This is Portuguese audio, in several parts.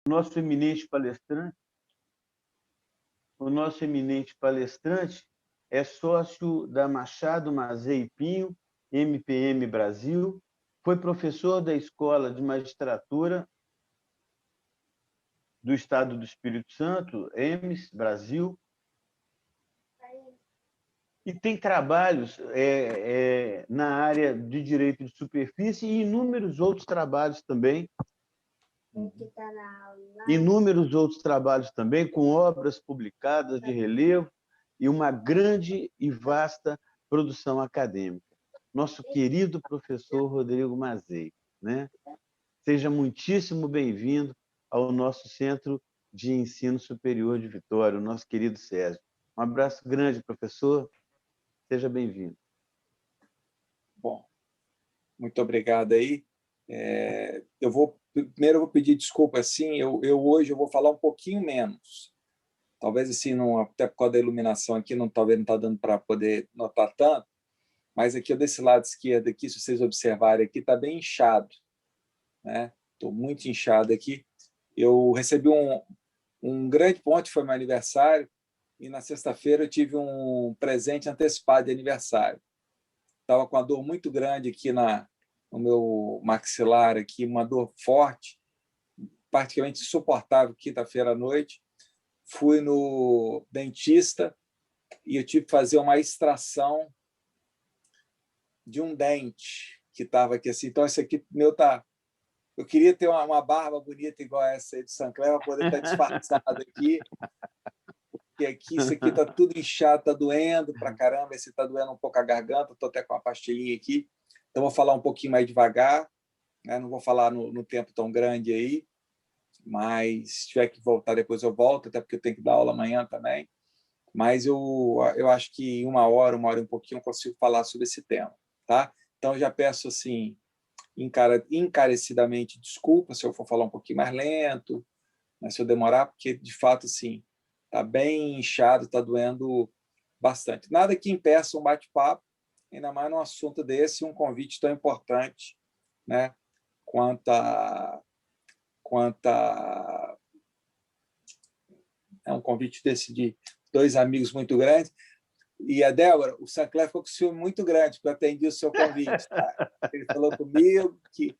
nosso eminente palestrante, o nosso eminente palestrante é sócio da Machado Mazei Pinho, MPM Brasil, foi professor da Escola de Magistratura do Estado do Espírito Santo, EMES Brasil, e tem trabalhos na área de direito de superfície e inúmeros outros trabalhos também. Inúmeros outros trabalhos também, com obras publicadas de relevo e uma grande e vasta produção acadêmica. Nosso querido professor Rodrigo Mazei, né? Seja muitíssimo bem-vindo ao nosso Centro de Ensino Superior de Vitória, o nosso querido Sérgio. Um abraço grande, professor. Seja bem-vindo. Bom, muito obrigado aí. Primeiro eu vou pedir desculpa, assim, hoje eu vou falar um pouquinho menos. Talvez, assim, até por causa da iluminação aqui, talvez não está dando para poder notar tanto, mas aqui desse lado esquerdo, aqui, se vocês observarem aqui, está bem inchado, né? Estou muito inchado aqui. Eu recebi um grande ponto, foi meu aniversário, e na sexta-feira eu tive um presente antecipado de aniversário. Estava com uma dor muito grande aqui no meu maxilar, aqui, uma dor forte, praticamente insuportável, quinta-feira à noite. Fui no dentista e eu tive que fazer uma extração de um dente que estava aqui assim. Então, esse aqui meu tá. Eu queria ter uma barba bonita igual essa aí do Sancler para poder estar disfarçado aqui. Porque aqui, isso aqui está tudo inchado, está doendo para caramba. Esse está doendo um pouco a garganta, estou até com uma pastilhinha aqui. Então, vou falar um pouquinho mais devagar, né? Não vou falar no tempo tão grande aí, mas se tiver que voltar depois eu volto, até porque eu tenho que dar aula amanhã também. Mas eu acho que em uma hora e um pouquinho eu consigo falar sobre esse tema, tá? Então, eu já peço assim, encarecidamente desculpa se eu for falar um pouquinho mais lento, né, se eu demorar, porque, de fato, assim, está bem inchado, está doendo bastante. Nada que impeça um bate-papo, ainda mais num assunto desse, um convite tão importante, né, quanto é um convite desse de dois amigos muito grandes. E a Débora, o Sancler ficou com o ciúme muito grande, porque eu atendi o seu convite. Tá? Ele falou comigo que...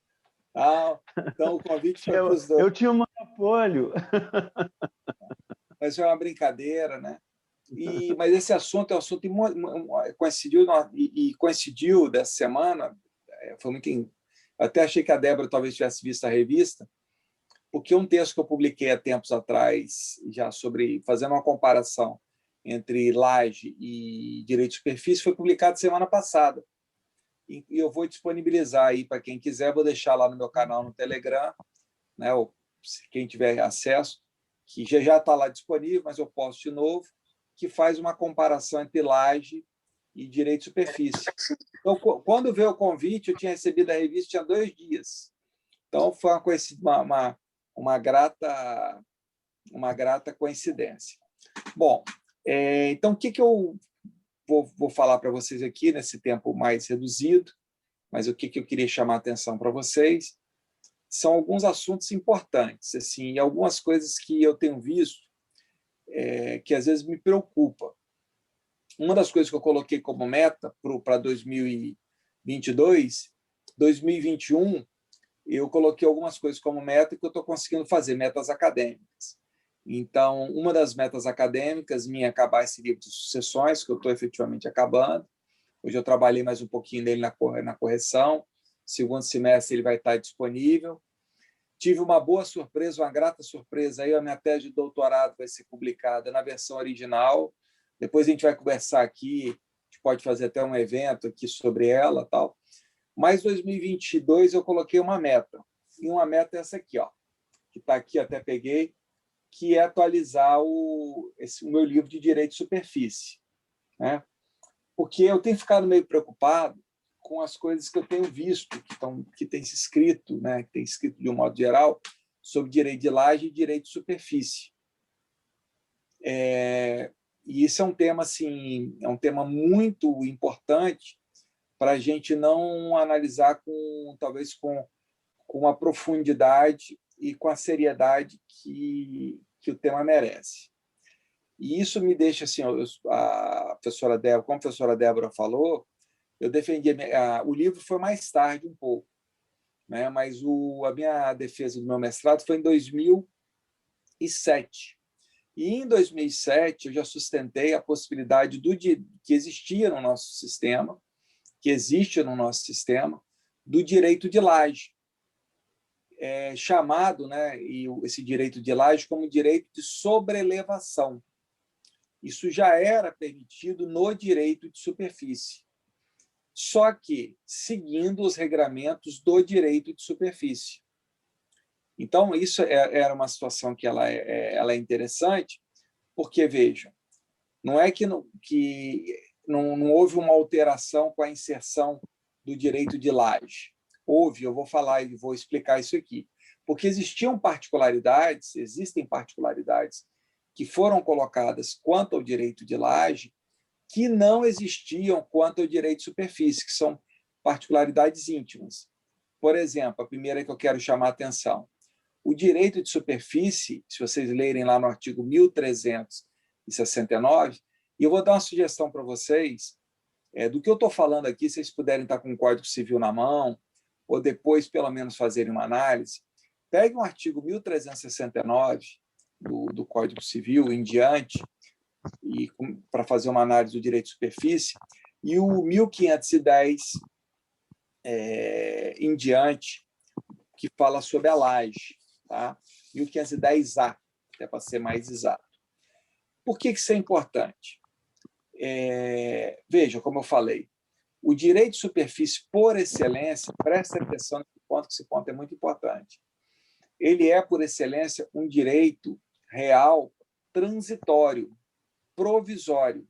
então, o convite foi para os dois. Eu tinha um monopólio. Mas é uma brincadeira, né? Mas esse assunto é um assunto coincidiu dessa semana. Foi muito. Até achei que a Débora talvez tivesse visto a revista, porque um texto que eu publiquei há tempos atrás, já sobre fazendo uma comparação entre laje e direito de superfície, foi publicado semana passada. E eu vou disponibilizar aí para quem quiser, vou deixar lá no meu canal no Telegram, né? Ou quem tiver acesso, que já está lá disponível, mas eu posto de novo, que faz uma comparação entre laje e direito de superfície. Então, quando veio o convite, eu tinha recebido a revista, tinha 2 dias. Então, foi uma grata coincidência. Bom, então, o que eu vou falar para vocês aqui, nesse tempo mais reduzido, mas o que eu queria chamar a atenção para vocês são alguns assuntos importantes, assim, e algumas coisas que eu tenho visto que às vezes me preocupa. Uma das coisas que eu coloquei como meta para 2022, 2021, eu coloquei algumas coisas como meta que eu estou conseguindo fazer, metas acadêmicas. Então, uma das metas acadêmicas minha é acabar esse livro de sucessões, que eu estou efetivamente acabando. Hoje eu trabalhei mais um pouquinho nele na correção. Segundo semestre ele vai estar disponível. Tive uma boa surpresa, uma grata surpresa. Aí a minha tese de doutorado vai ser publicada na versão original. Depois a gente vai conversar aqui, a gente pode fazer até um evento aqui sobre ela, tal. Mas 2022 eu coloquei uma meta. E uma meta é essa aqui, ó, que está aqui, até peguei, que é atualizar o meu livro de Direito de Superfície, né? Porque eu tenho ficado meio preocupado com as coisas que eu tenho visto, que tem se escrito, né? Que tem escrito de um modo geral, sobre direito de laje e direito de superfície. E isso é um tema, assim, muito importante para a gente não analisar talvez com uma profundidade e com a seriedade que o tema merece. E isso me deixa, assim, a professora Débora, como a professora Débora falou, eu defendi, o livro foi mais tarde um pouco, né? Mas a minha defesa do meu mestrado foi em 2007. E em 2007 eu já sustentei a possibilidade que existia no nosso sistema, que existe no nosso sistema, do direito de laje, chamado, né, e esse direito de laje como direito de sobrelevação. Isso já era permitido no direito de superfície, só que seguindo os regramentos do direito de superfície. Então, isso era uma situação que ela é interessante, porque, vejam, não é que não houve uma alteração com a inserção do direito de laje. Houve, eu vou falar e vou explicar isso aqui, porque existem particularidades que foram colocadas quanto ao direito de laje que não existiam quanto ao direito de superfície, que são particularidades íntimas. Por exemplo, a primeira que eu quero chamar a atenção. O direito de superfície, se vocês lerem lá no artigo 1369, e eu vou dar uma sugestão para vocês, do que eu estou falando aqui, se vocês puderem estar com o Código Civil na mão, ou depois, pelo menos, fazerem uma análise, pegue um artigo 1369 do Código Civil em diante, para fazer uma análise do direito de superfície, e o 1510 em diante, que fala sobre a laje, tá? 1510A, até para ser mais exato. Por que isso é importante? Veja, como eu falei, o direito de superfície, por excelência, presta atenção nesse ponto, que esse ponto é muito importante. Ele é, por excelência, um direito real transitório, provisório.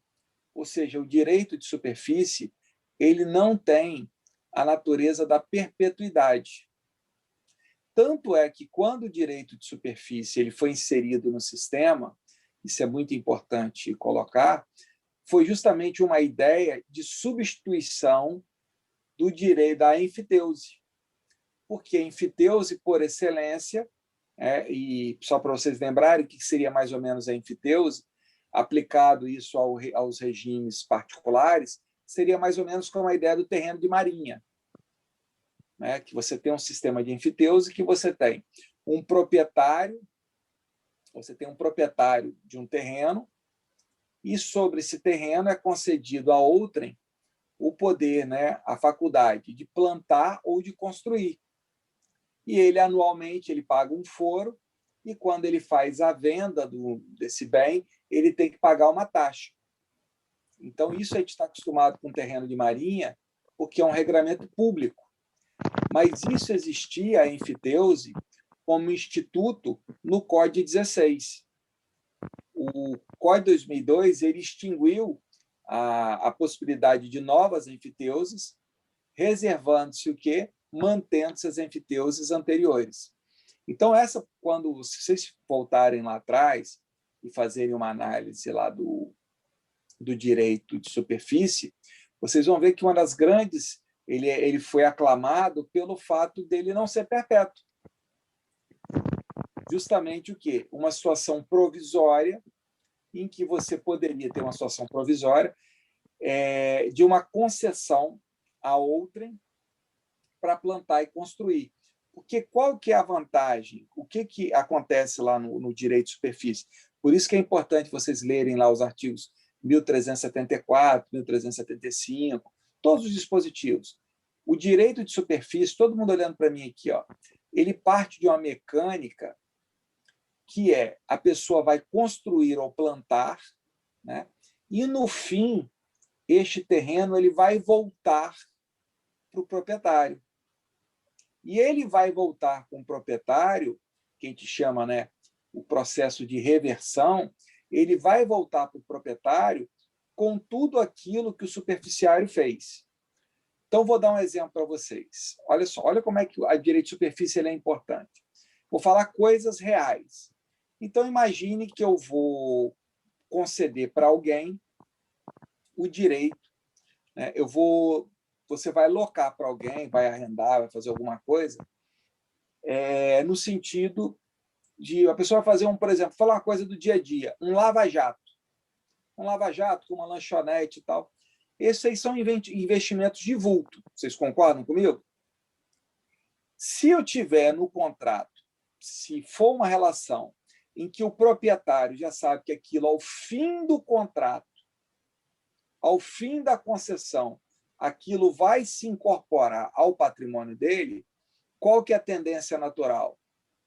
Ou seja, o direito de superfície ele não tem a natureza da perpetuidade. Tanto é que, quando o direito de superfície ele foi inserido no sistema, isso é muito importante colocar, foi justamente uma ideia de substituição do direito da enfiteuse. Porque a enfiteuse, por excelência, e só para vocês lembrarem o que seria mais ou menos a enfiteuse, aplicado isso aos regimes particulares, seria mais ou menos como a ideia do terreno de marinha, né? Que você tem um sistema de enfiteuse que você tem um proprietário de um terreno e sobre esse terreno é concedido a outrem o poder, né, a faculdade de plantar ou de construir. E ele anualmente ele paga um foro e quando ele faz a venda desse bem, ele tem que pagar uma taxa. Então, isso a gente está acostumado com terreno de marinha, porque é um regramento público. Mas isso existia, a enfiteuse, como instituto no Código 16. O Código 2002 ele extinguiu a possibilidade de novas enfiteuses, reservando-se o quê? Mantendo-se as enfiteuses anteriores. Então, quando vocês voltarem lá atrás e fazerem uma análise lá do direito de superfície, vocês vão ver que uma das grandes, ele foi aclamado pelo fato dele não ser perpétuo. Justamente o quê? Uma situação provisória, em que você poderia ter uma situação provisória de uma concessão a outrem para plantar e construir. Porque qual que é a vantagem? O que acontece lá no direito de superfície? Por isso que é importante vocês lerem lá os artigos 1374, 1375, todos os dispositivos. O direito de superfície, todo mundo olhando para mim aqui, ó, ele parte de uma mecânica que a pessoa vai construir ou plantar, né? E, no fim, este terreno ele vai voltar para o proprietário. E ele vai voltar com o proprietário, que a gente chama, né, o processo de reversão, ele vai voltar para o proprietário com tudo aquilo que o superficiário fez. Então, vou dar um exemplo para vocês. Olha só, olha como é que a direito de superfície é importante. Vou falar coisas reais. Então, imagine que eu vou conceder para alguém o direito, né? Você vai locar para alguém, vai arrendar, vai fazer alguma coisa, no sentido de a pessoa fazer por exemplo, falar uma coisa do dia a dia, um lava-jato com uma lanchonete e tal. Esses aí são investimentos de vulto. Vocês concordam comigo? Se eu tiver no contrato, se for uma relação em que o proprietário já sabe que aquilo, ao fim do contrato, ao fim da concessão, aquilo vai se incorporar ao patrimônio dele, qual que é a tendência natural?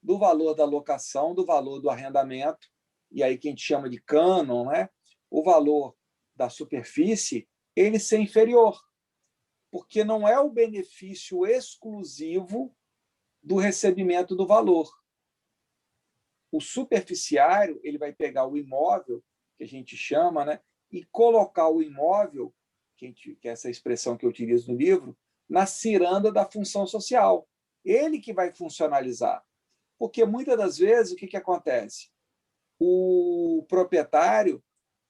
Do valor da locação, do valor do arrendamento, e aí que a gente chama de cânon, né? O valor da superfície, ele ser inferior, porque não é o benefício exclusivo do recebimento do valor. O superficiário, ele vai pegar o imóvel, que a gente chama, né, e colocar o imóvel, que é essa expressão que eu utilizo no livro, na ciranda da função social. Ele que vai funcionalizar. Porque, muitas das vezes, o que acontece? O proprietário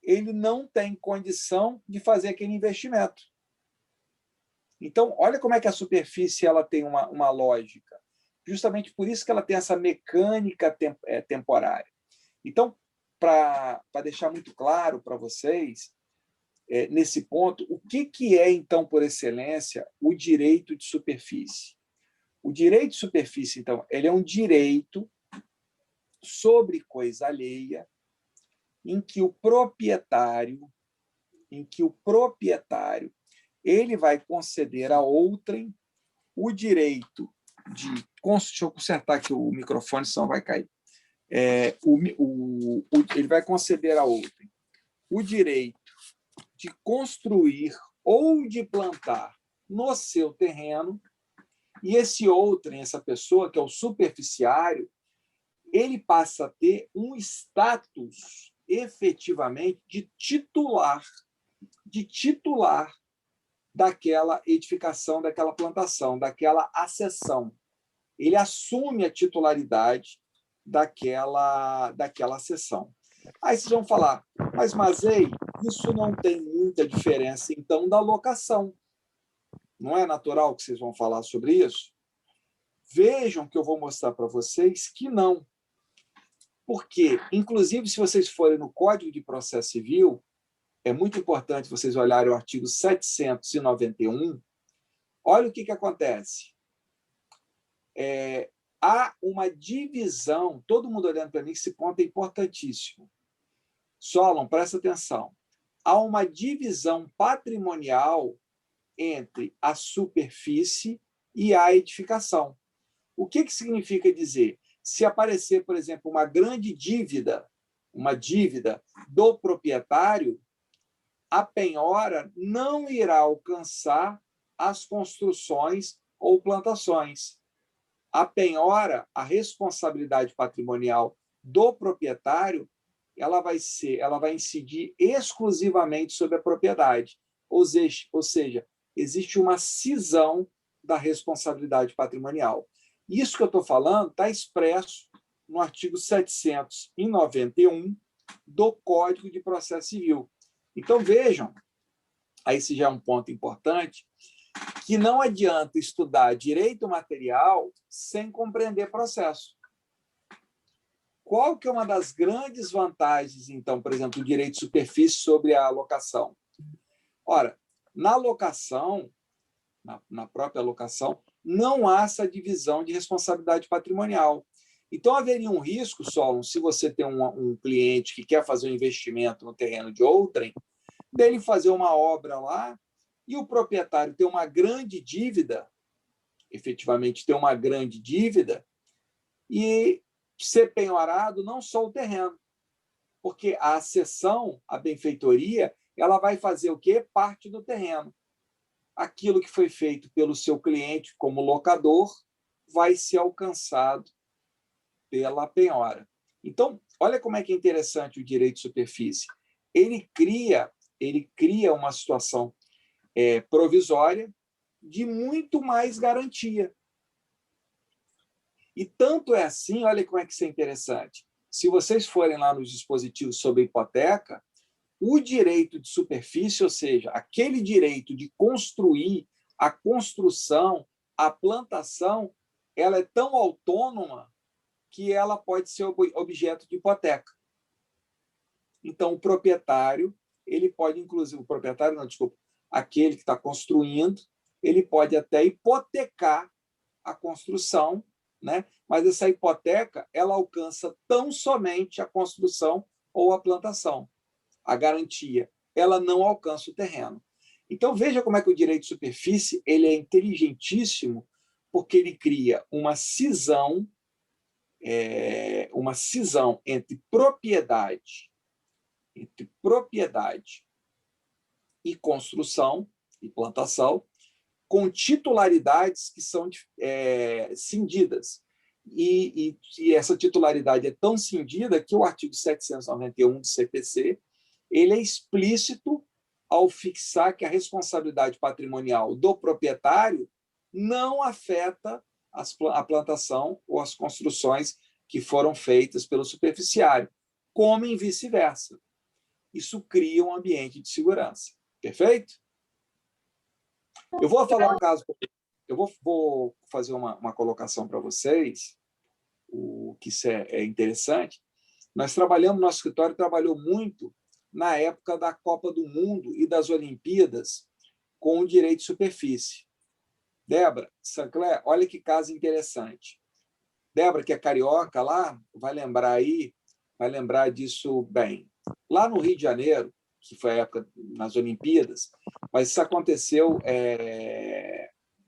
ele não tem condição de fazer aquele investimento. Então, olha como é que a superfície ela tem uma lógica. Justamente por isso que ela tem essa mecânica temporária. Então, para deixar muito claro para vocês, nesse ponto, o que é, então, por excelência, o direito de superfície? O direito de superfície, então, ele é um direito sobre coisa alheia em que o proprietário ele vai conceder a outrem o direito de... Deixa eu consertar aqui o microfone, senão vai cair. Ele vai conceder a outrem o direito de construir ou de plantar no seu terreno, e esse outrem, essa pessoa, que é o superficiário, ele passa a ter um status, efetivamente, de titular daquela edificação, daquela plantação, daquela accessão. Ele assume a titularidade daquela accessão. Aí vocês vão falar, mas Mazei, isso não tem muita diferença, então, da locação. Não é natural que vocês vão falar sobre isso? Vejam que eu vou mostrar para vocês que não. Porque, inclusive, se vocês forem no Código de Processo Civil, é muito importante vocês olharem o artigo 791. Olha o que acontece. Há uma divisão, todo mundo olhando para mim, esse ponto é importantíssimo. Solon, presta atenção. Há uma divisão patrimonial entre a superfície e a edificação. O que significa dizer? Se aparecer, por exemplo, uma grande dívida, do proprietário, a penhora não irá alcançar as construções ou plantações. A penhora, a responsabilidade patrimonial do proprietário, ela vai incidir exclusivamente sobre a propriedade. Ou seja, existe uma cisão da responsabilidade patrimonial. Isso que eu estou falando está expresso no artigo 791 do Código de Processo Civil. Então, vejam, aí esse já é um ponto importante, que não adianta estudar direito material sem compreender processo. Qual que é uma das grandes vantagens, então, por exemplo, do direito de superfície sobre a locação? Ora, na locação, na própria locação, não há essa divisão de responsabilidade patrimonial. Então, haveria um risco, Solon, se você tem um cliente que quer fazer um investimento no terreno de outrem, dele fazer uma obra lá e o proprietário ter uma grande dívida, efetivamente ter uma grande dívida, e ser penhorado não só o terreno, porque a accessão, a benfeitoria, ela vai fazer o quê? Parte do terreno. Aquilo que foi feito pelo seu cliente como locador vai ser alcançado pela penhora. Então, olha como é que é interessante o direito de superfície. Ele cria uma situação provisória de muito mais garantia. E tanto é assim, olha como é que isso é interessante. Se vocês forem lá nos dispositivos sobre hipoteca, o direito de superfície, ou seja, aquele direito de construir, a construção, a plantação, ela é tão autônoma que ela pode ser objeto de hipoteca. Então, o proprietário, ele pode, inclusive, o proprietário, não, desculpa, aquele que está construindo, ele pode até hipotecar a construção, né? Mas essa hipoteca, ela alcança tão somente a construção ou a plantação. A garantia, ela não alcança o terreno. Então, veja como é que o direito de superfície ele é inteligentíssimo, porque ele cria uma cisão entre propriedade e construção e plantação, com titularidades que são cindidas. E essa titularidade é tão cindida que o artigo 791 do CPC ele é explícito ao fixar que a responsabilidade patrimonial do proprietário não afeta a plantação ou as construções que foram feitas pelo superficiário, como em vice-versa. Isso cria um ambiente de segurança. Perfeito? Eu vou falar um caso, eu vou fazer uma colocação para vocês, o que isso é interessante. Nosso escritório trabalhou muito na época da Copa do Mundo e das Olimpíadas com o direito de superfície. Débora, Sancler, olha que caso interessante. Débora, que é carioca lá, vai lembrar disso bem. Lá no Rio de Janeiro, que foi a época nas Olimpíadas, mas isso aconteceu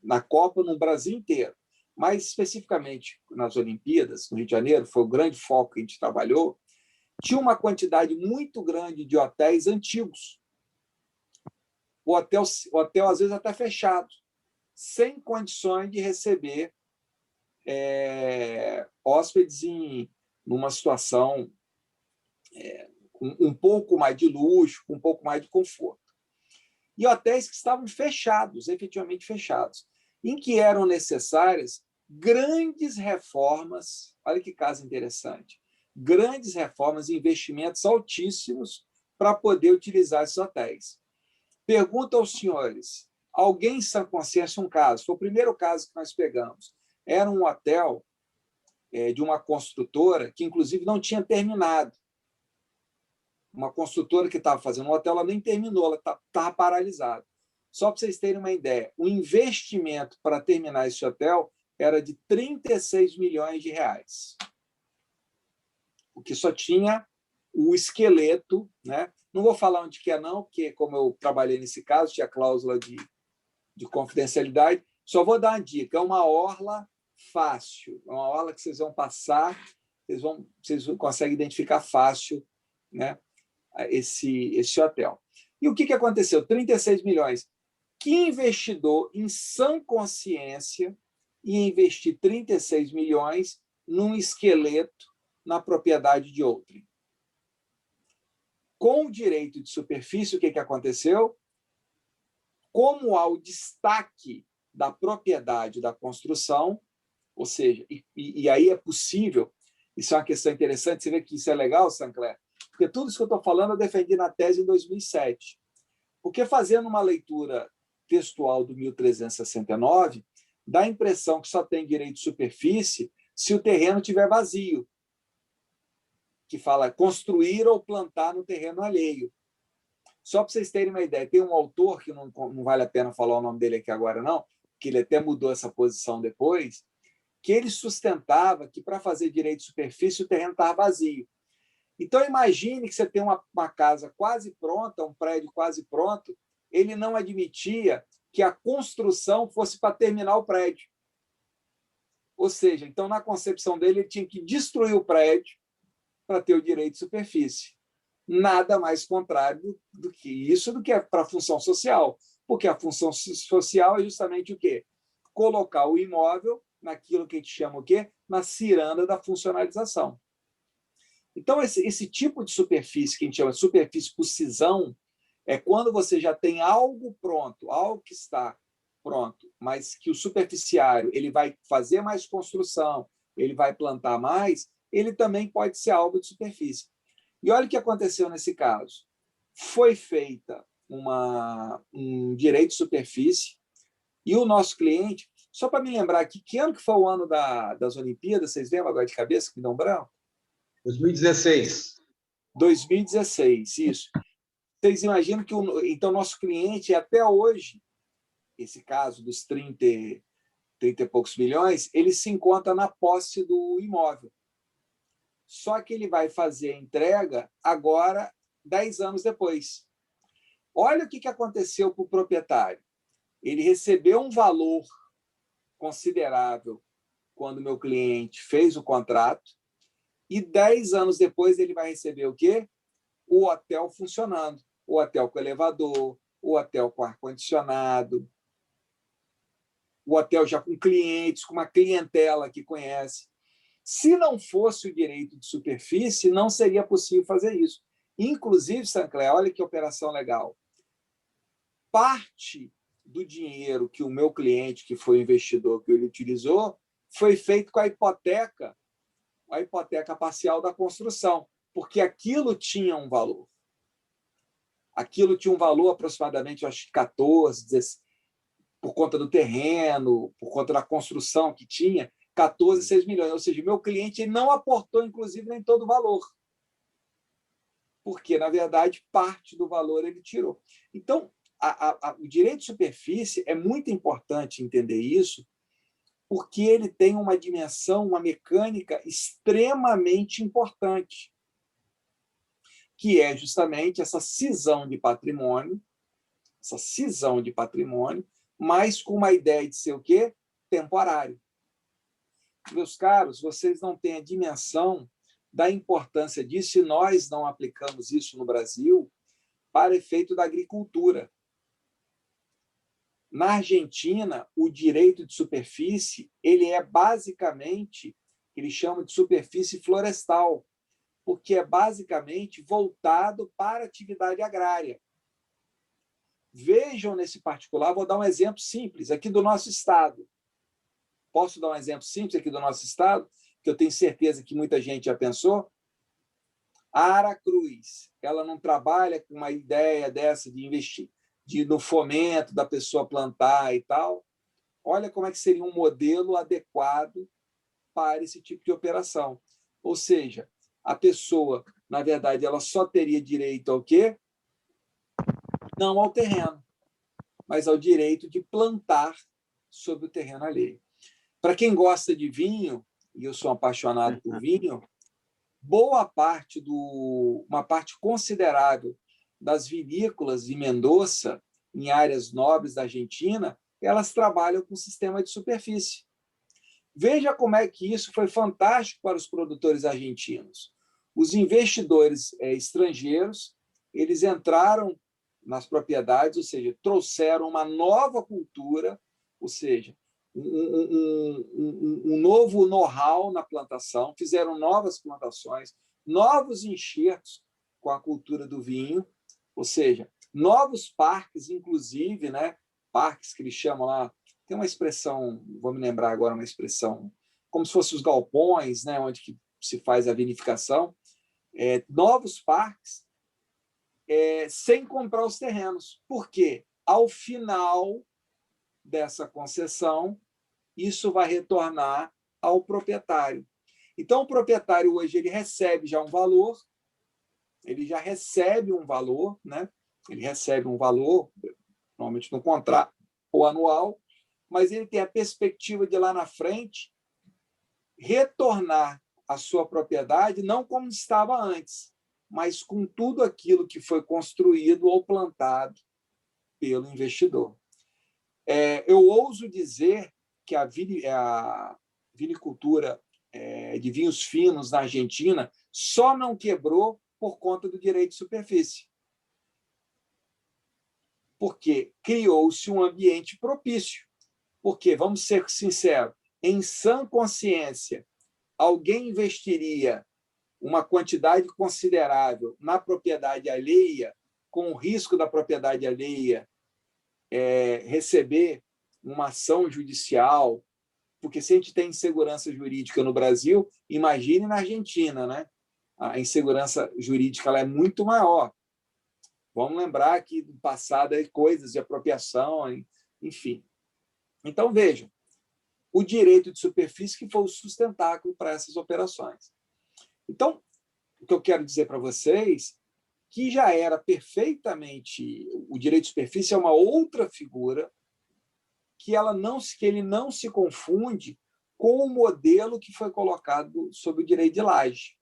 na Copa no Brasil inteiro. Mais especificamente nas Olimpíadas, no Rio de Janeiro, foi o grande foco que a gente trabalhou, tinha uma quantidade muito grande de hotéis antigos. O hotel às vezes, até fechado, sem condições de receber hóspedes numa situação um pouco mais de luxo, com um pouco mais de conforto. E hotéis que estavam fechados, efetivamente fechados, em que eram necessárias grandes reformas, olha que caso interessante, grandes reformas e investimentos altíssimos para poder utilizar esses hotéis. Pergunto aos senhores, alguém em sã consciência um caso, foi o primeiro caso que nós pegamos, era um hotel de uma construtora que, inclusive, não tinha terminado. Uma construtora que estava fazendo um hotel, ela nem terminou, ela estava paralisada. Só para vocês terem uma ideia, o investimento para terminar esse hotel era de 36 milhões de reais. O que só tinha o esqueleto, né? Não vou falar onde que é, não, porque, como eu trabalhei nesse caso, tinha cláusula de confidencialidade. Só vou dar uma dica: é uma orla fácil, é uma orla que vocês vão passar, vocês conseguem identificar fácil, né, esse hotel. E o que aconteceu? 36 milhões. Que investidor em sã consciência ia investir 36 milhões num esqueleto na propriedade de outrem? Com o direito de superfície, o que aconteceu? Como há o destaque da propriedade da construção, ou seja, e aí é possível, isso é uma questão interessante, você vê que isso é legal, Sancler, porque tudo isso que eu estou falando eu defendi na tese em 2007. Porque fazendo uma leitura textual do 1369, dá a impressão que só tem direito de superfície se o terreno estiver vazio, que fala construir ou plantar no terreno alheio. Só para vocês terem uma ideia, tem um autor, que não vale a pena falar o nome dele aqui agora não, que ele até mudou essa posição depois, que ele sustentava que para fazer direito de superfície o terreno estava vazio. Então, imagine que você tem uma casa quase pronta, um prédio quase pronto, ele não admitia que a construção fosse para terminar o prédio. Ou seja, então, na concepção dele, ele tinha que destruir o prédio para ter o direito de superfície. Nada mais contrário do que isso, do que é para a função social. Porque a função social é justamente o quê? Colocar o imóvel naquilo que a gente chama o quê? Na ciranda da funcionalização. Então, esse tipo de superfície, que a gente chama de superfície por cisão, é quando você já tem algo pronto, algo que está pronto, mas que o superficiário ele vai fazer mais construção, ele vai plantar mais, ele também pode ser algo de superfície. E olha o que aconteceu nesse caso. Foi feita um direito de superfície e o nosso cliente, Só para me lembrar aqui, que ano que foi o ano das Olimpíadas? Vocês lembram agora de cabeça, que me dão branco? 2016. 2016, isso. Vocês imaginam que então nosso cliente, até hoje, esse caso dos 30 e poucos milhões, ele se encontra na posse do imóvel. Só que ele vai fazer a entrega agora, 10 anos depois. Olha o que aconteceu para o proprietário. Ele recebeu um valor considerável quando meu cliente fez o contrato, e 10 anos depois ele vai receber o quê? O hotel funcionando. O hotel com elevador, o hotel com ar-condicionado, o hotel já com clientes, com uma clientela que conhece. Se não fosse o direito de superfície, não seria possível fazer isso. Inclusive, Sancler, olha que operação legal. Parte do dinheiro que o meu cliente, que foi o investidor que ele utilizou, foi feito com a hipoteca parcial da construção, porque aquilo tinha um valor. Aquilo tinha um valor aproximadamente, acho que 14, 16, por conta do terreno, por conta da construção que tinha, 14, 6 milhões. Ou seja, meu cliente não aportou, inclusive, nem todo o valor. Porque, na verdade, parte do valor ele tirou. Então, o direito de superfície é muito importante entender isso, porque ele tem uma dimensão, uma mecânica extremamente importante, que é justamente essa cisão de patrimônio, mas com uma ideia de ser o quê? Temporário. Meus caros, vocês não têm a dimensão da importância disso, e nós não aplicamos isso no Brasil para efeito da agricultura. Na Argentina, o direito de superfície ele é basicamente, eles chamam de superfície florestal, porque é basicamente voltado para a atividade agrária. Vejam nesse particular, vou dar um exemplo simples aqui do nosso estado. Posso dar um exemplo simples aqui do nosso estado, que eu tenho certeza que muita gente já pensou? A Aracruz, ela não trabalha com uma ideia dessa de investir, no fomento da pessoa plantar e tal. Olha como é que seria um modelo adequado para esse tipo de operação. Ou seja, a pessoa, na verdade, ela só teria direito ao quê? Não ao terreno, mas ao direito de plantar sobre o terreno alheio. Para quem gosta de vinho, e eu sou apaixonado por vinho, uma parte considerável das vinícolas de Mendoza, em áreas nobres da Argentina, elas trabalham com sistema de superfície. Veja como é que isso foi fantástico para os produtores argentinos. Os investidores estrangeiros, eles entraram nas propriedades, ou seja, trouxeram uma nova cultura, ou seja, um novo know-how na plantação, fizeram novas plantações, novos enxertos com a cultura do vinho, ou seja, novos parques, inclusive, né? Parques que eles chamam lá, tem uma expressão, vou me lembrar agora, uma expressão, como se fossem os galpões, né? Onde que se faz a vinificação, novos parques, sem comprar os terrenos. Por quê? Ao final dessa concessão, isso vai retornar ao proprietário. Então, o proprietário hoje ele recebe já um valor, né? Ele recebe um valor, normalmente no contrato ou anual, mas ele tem a perspectiva de lá na frente retornar à sua propriedade não como estava antes, mas com tudo aquilo que foi construído ou plantado pelo investidor. Eu ouso dizer que a vinicultura de vinhos finos na Argentina só não quebrou por conta do direito de superfície. Porque criou-se um ambiente propício. Porque, vamos ser sinceros, em sã consciência, alguém investiria uma quantidade considerável na propriedade alheia, com o risco da propriedade alheia receber uma ação judicial, porque se a gente tem insegurança jurídica no Brasil, imagine na Argentina, né? A insegurança jurídica ela é muito maior. Vamos lembrar que no passado coisas de apropriação, enfim. Então, vejam, o direito de superfície, que foi o sustentáculo para essas operações. Então, o que eu quero dizer para vocês que já era perfeitamente... O direito de superfície é uma outra figura que ele não se confunde com o modelo que foi colocado sobre o direito de laje.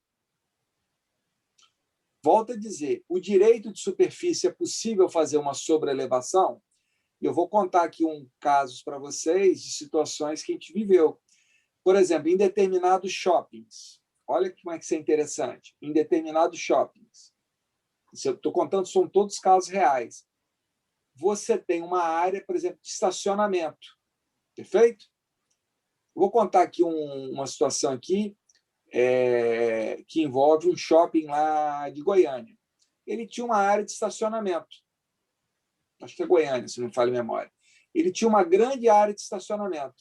Volto a dizer, o direito de superfície é possível fazer uma sobreelevação? Eu vou contar aqui casos para vocês de situações que a gente viveu. Por exemplo, em determinados shoppings. Olha como é que isso é interessante. Em determinados shoppings. Isso eu estou contando, são todos casos reais. Você tem uma área, por exemplo, de estacionamento. Perfeito? Eu vou contar aqui uma situação aqui que envolve um shopping lá de Goiânia. Ele tinha uma área de estacionamento. Acho que é Goiânia, se não me falha a memória. Ele tinha uma grande área de estacionamento.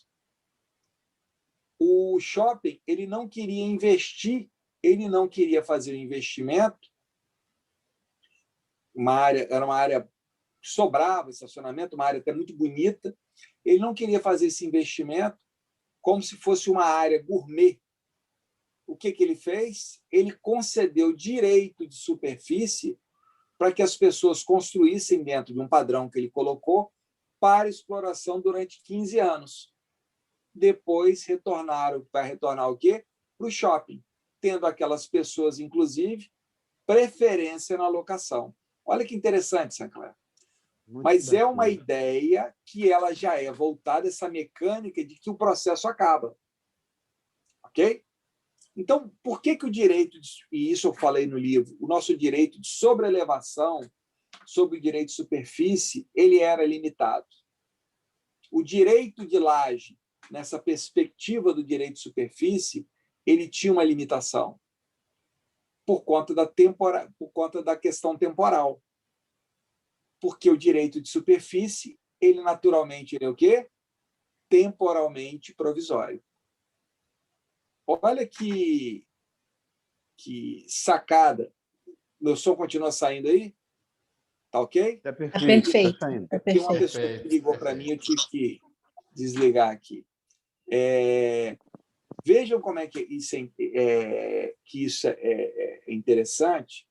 O shopping ele não queria investir, ele não queria fazer um investimento. Era uma área que sobrava estacionamento, uma área até muito bonita. Ele não queria fazer esse investimento como se fosse uma área gourmet. O que ele fez? Ele concedeu direito de superfície para que as pessoas construíssem dentro de um padrão que ele colocou para exploração durante 15 anos. Depois vai retornar o quê? Para o shopping, tendo aquelas pessoas, inclusive, preferência na locação. Olha que interessante, Sancler. Mas é uma ideia que ela já é voltada, essa mecânica de que o processo acaba. Ok? Então, por que o direito, e isso eu falei no livro, o nosso direito de sobreelevação sobre o direito de superfície, ele era limitado. O direito de laje, nessa perspectiva do direito de superfície, ele tinha uma limitação por conta da questão temporal. Porque o direito de superfície, ele naturalmente é o quê? Temporalmente provisório. Olha que sacada. Meu som continua saindo aí? Tá ok? Está perfeito. Tá saindo. Tem uma pessoa que ligou para mim, eu tive que desligar aqui. Vejam como é que isso é interessante,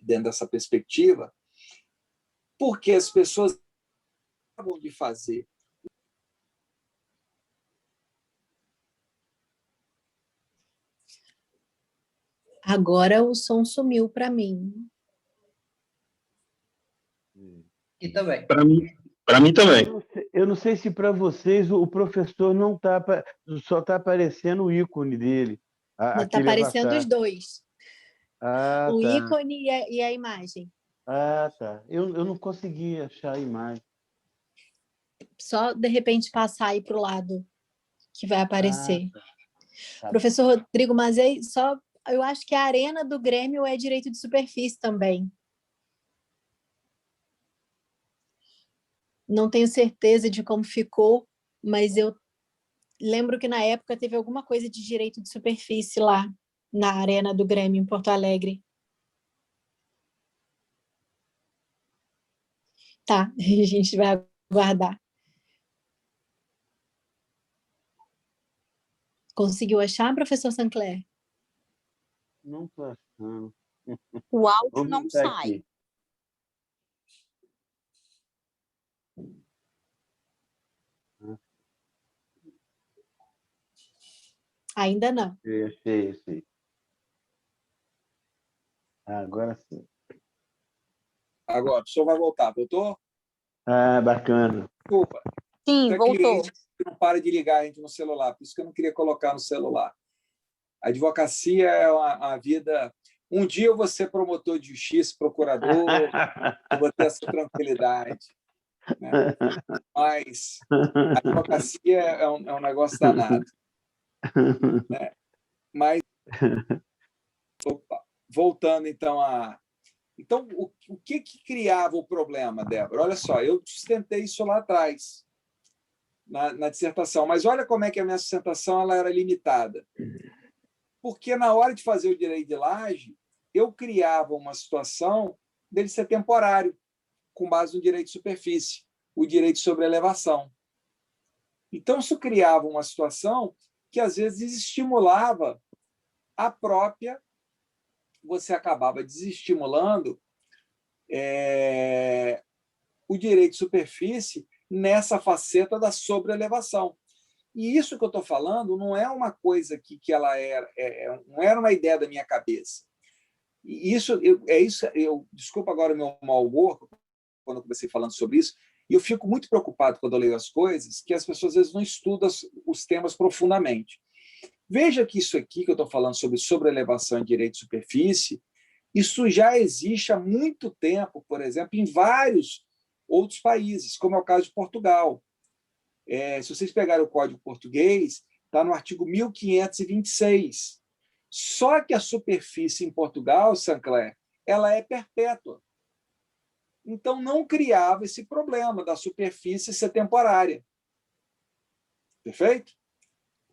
dentro dessa perspectiva, porque as pessoas acabam de fazer. Agora o som sumiu para mim. E também. Para mim também. Eu não sei se para vocês o professor não está, só está aparecendo o ícone dele. Está aparecendo avatar. os dois. O tá. ícone e a imagem. Tá. Eu não consegui achar a imagem. Só, de repente, passar aí para o lado que vai aparecer. Tá. Professor Rodrigo Mazei, eu acho que a arena do Grêmio é direito de superfície também. Não tenho certeza de como ficou, mas eu lembro que na época teve alguma coisa de direito de superfície lá na arena do Grêmio, em Porto Alegre. Tá, a gente vai aguardar. Conseguiu achar, professor Sancler? Não estou achando. O áudio não sai. Aqui. Ainda não. Achei. Agora sim. Agora, o senhor vai voltar. Voltou? Bacana. Desculpa. Sim, Tem voltou. cliente que não para de ligar a gente no celular, por isso que eu não queria colocar no celular. A advocacia é uma vida... Um dia eu vou ser promotor de justiça, procurador, eu vou ter essa tranquilidade. Né? Mas a advocacia é um negócio danado. Né? Mas, voltando então a... Então, o que criava o problema, Débora? Olha só, eu sustentei isso lá atrás, na dissertação, mas olha como é que a minha sustentação ela era limitada. Porque na hora de fazer o direito de laje, eu criava uma situação dele ser temporário, com base no direito de superfície, o direito sobre elevação. Então, isso criava uma situação que, às vezes, desestimulava a própria... Você acabava desestimulando o direito de superfície nessa faceta da sobreelevação. E isso que eu estou falando não é uma coisa que ela não era uma ideia da minha cabeça. E desculpa agora o meu mau humor, quando eu comecei falando sobre isso, e eu fico muito preocupado quando eu leio as coisas, que as pessoas às vezes não estudam os temas profundamente. Veja que isso aqui que eu estou falando sobre sobreelevação e direito de superfície, isso já existe há muito tempo, por exemplo, em vários outros países, como é o caso de Portugal. Se vocês pegarem o Código Português, está no artigo 1526. Só que a superfície em Portugal, Sancler, ela é perpétua. Então, não criava esse problema da superfície ser temporária. Perfeito?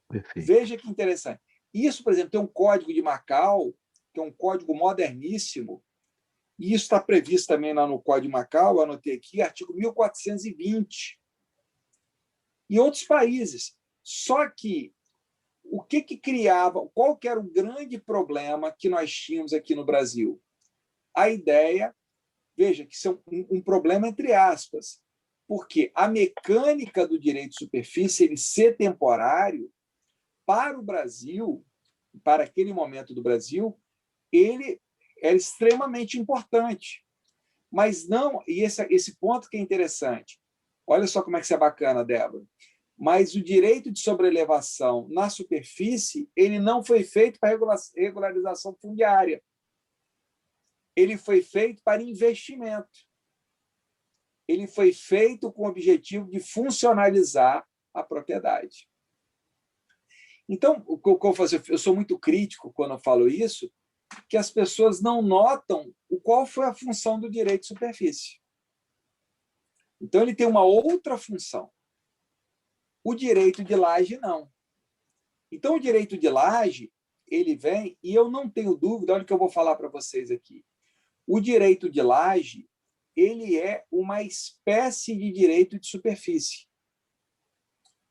Perfeito. Veja que interessante. Isso, por exemplo, tem um código de Macau, que é um código moderníssimo, e isso está previsto também lá no Código de Macau, eu anotei aqui, artigo 1420. E outros países. Só que o que criava, qual que era o grande problema que nós tínhamos aqui no Brasil? A ideia, veja, que isso é um problema entre aspas, porque a mecânica do direito de superfície, ele ser temporário, para o Brasil, para aquele momento do Brasil, ele era extremamente importante. Mas não, e esse ponto que é interessante, olha só como é que isso é bacana, Débora, mas o direito de sobrelevação na superfície, ele não foi feito para regularização fundiária. Ele foi feito para investimento. Ele foi feito com o objetivo de funcionalizar a propriedade. Então, o que eu vou fazer? Eu sou muito crítico quando eu falo isso, que as pessoas não notam qual foi a função do direito de superfície. Então, ele tem uma outra função. O direito de laje, não. Então, o direito de laje, ele vem, e eu não tenho dúvida, olha o que eu vou falar para vocês aqui. O direito de laje, ele é uma espécie de direito de superfície.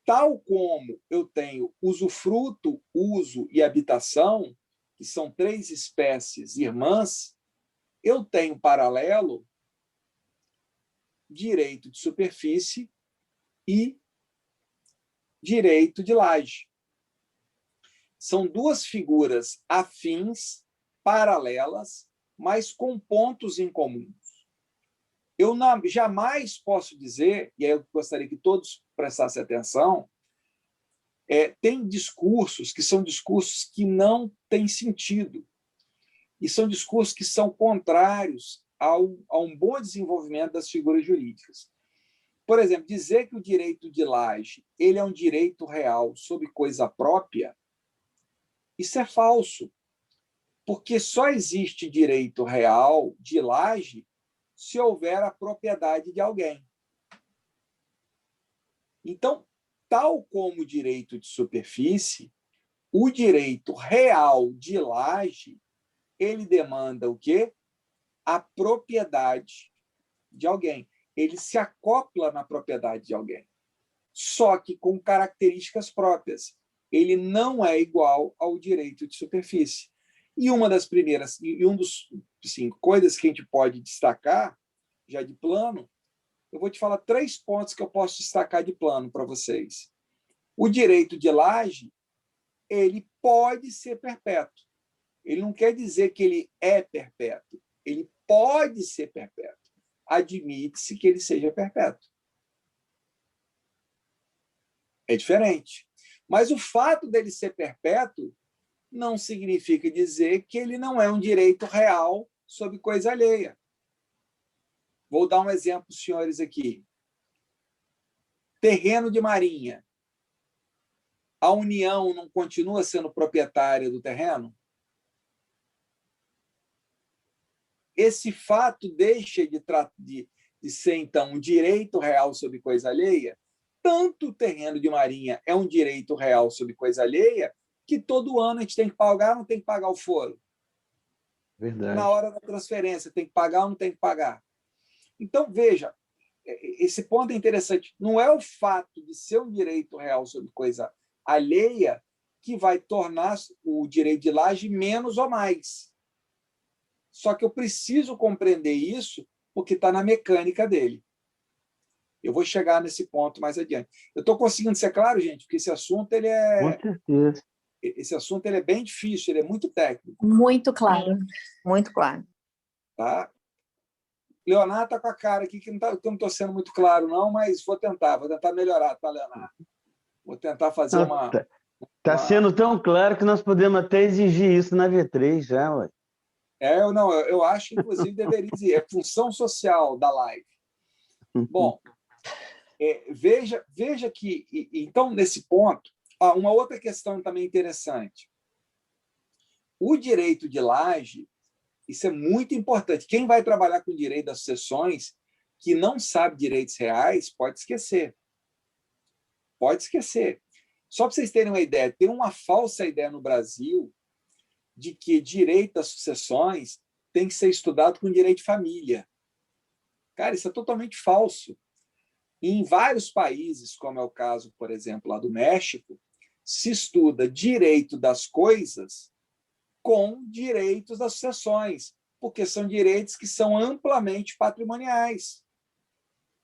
Tal como eu tenho usufruto, uso e habitação, que são 3 espécies irmãs, eu tenho paralelo direito de superfície e direito de laje. São 2 figuras afins, paralelas, mas com pontos em comum. Eu jamais posso dizer, e aí eu gostaria que todos prestassem atenção, tem discursos que são discursos que não têm sentido, e são discursos que são contrários a um bom desenvolvimento das figuras jurídicas. Por exemplo, dizer que o direito de laje ele é um direito real sobre coisa própria, isso é falso, porque só existe direito real de laje se houver a propriedade de alguém. Então, tal como o direito de superfície, o direito real de laje, ele demanda o quê? A propriedade de alguém. Ele se acopla na propriedade de alguém, só que com características próprias. Ele não é igual ao direito de superfície. E uma das primeiras, coisas que a gente pode destacar, já de plano, eu vou te falar 3 pontos que eu posso destacar de plano para vocês. O direito de laje, ele pode ser perpétuo. Ele não quer dizer que ele é perpétuo. Ele pode ser perpétuo. Admite-se que ele seja perpétuo. É diferente. Mas o fato dele ser perpétuo não significa dizer que ele não é um direito real sobre coisa alheia. Vou dar um exemplo, senhores, aqui. Terreno de marinha. A União não continua sendo proprietária do terreno? Esse fato deixa de ser, então, um direito real sobre coisa alheia? Tanto o terreno de marinha é um direito real sobre coisa alheia, que todo ano a gente tem que pagar ou não tem que pagar o foro? Verdade. Na hora da transferência, tem que pagar ou não tem que pagar? Então, veja, esse ponto é interessante. Não é o fato de ser um direito real sobre coisa alheia que vai tornar o direito de laje menos ou mais. Só que eu preciso compreender isso porque está na mecânica dele. Eu vou chegar nesse ponto mais adiante. Eu estou conseguindo ser claro, gente, porque esse assunto ele é... Com certeza. Esse assunto ele é bem difícil, ele é muito técnico. Muito claro. Muito claro. Tá? Leonardo está com a cara aqui que eu não estou sendo muito claro, não, mas vou tentar melhorar, tá, Leonardo? Vou tentar fazer uma... Está sendo tão claro que nós podemos até exigir isso na V3 já, ué. Eu acho que, inclusive, deveria dizer, é função social da live. Bom, veja que, então, nesse ponto, uma outra questão também interessante. O direito de laje, isso é muito importante. Quem vai trabalhar com direito das sucessões, que não sabe direitos reais, pode esquecer. Pode esquecer. Só para vocês terem uma ideia, tem uma falsa ideia no Brasil de que direito das sucessões tem que ser estudado com direito de família. Cara, isso é totalmente falso. E em vários países, como é o caso, por exemplo, lá do México, se estuda direito das coisas com direitos das sucessões, porque são direitos que são amplamente patrimoniais.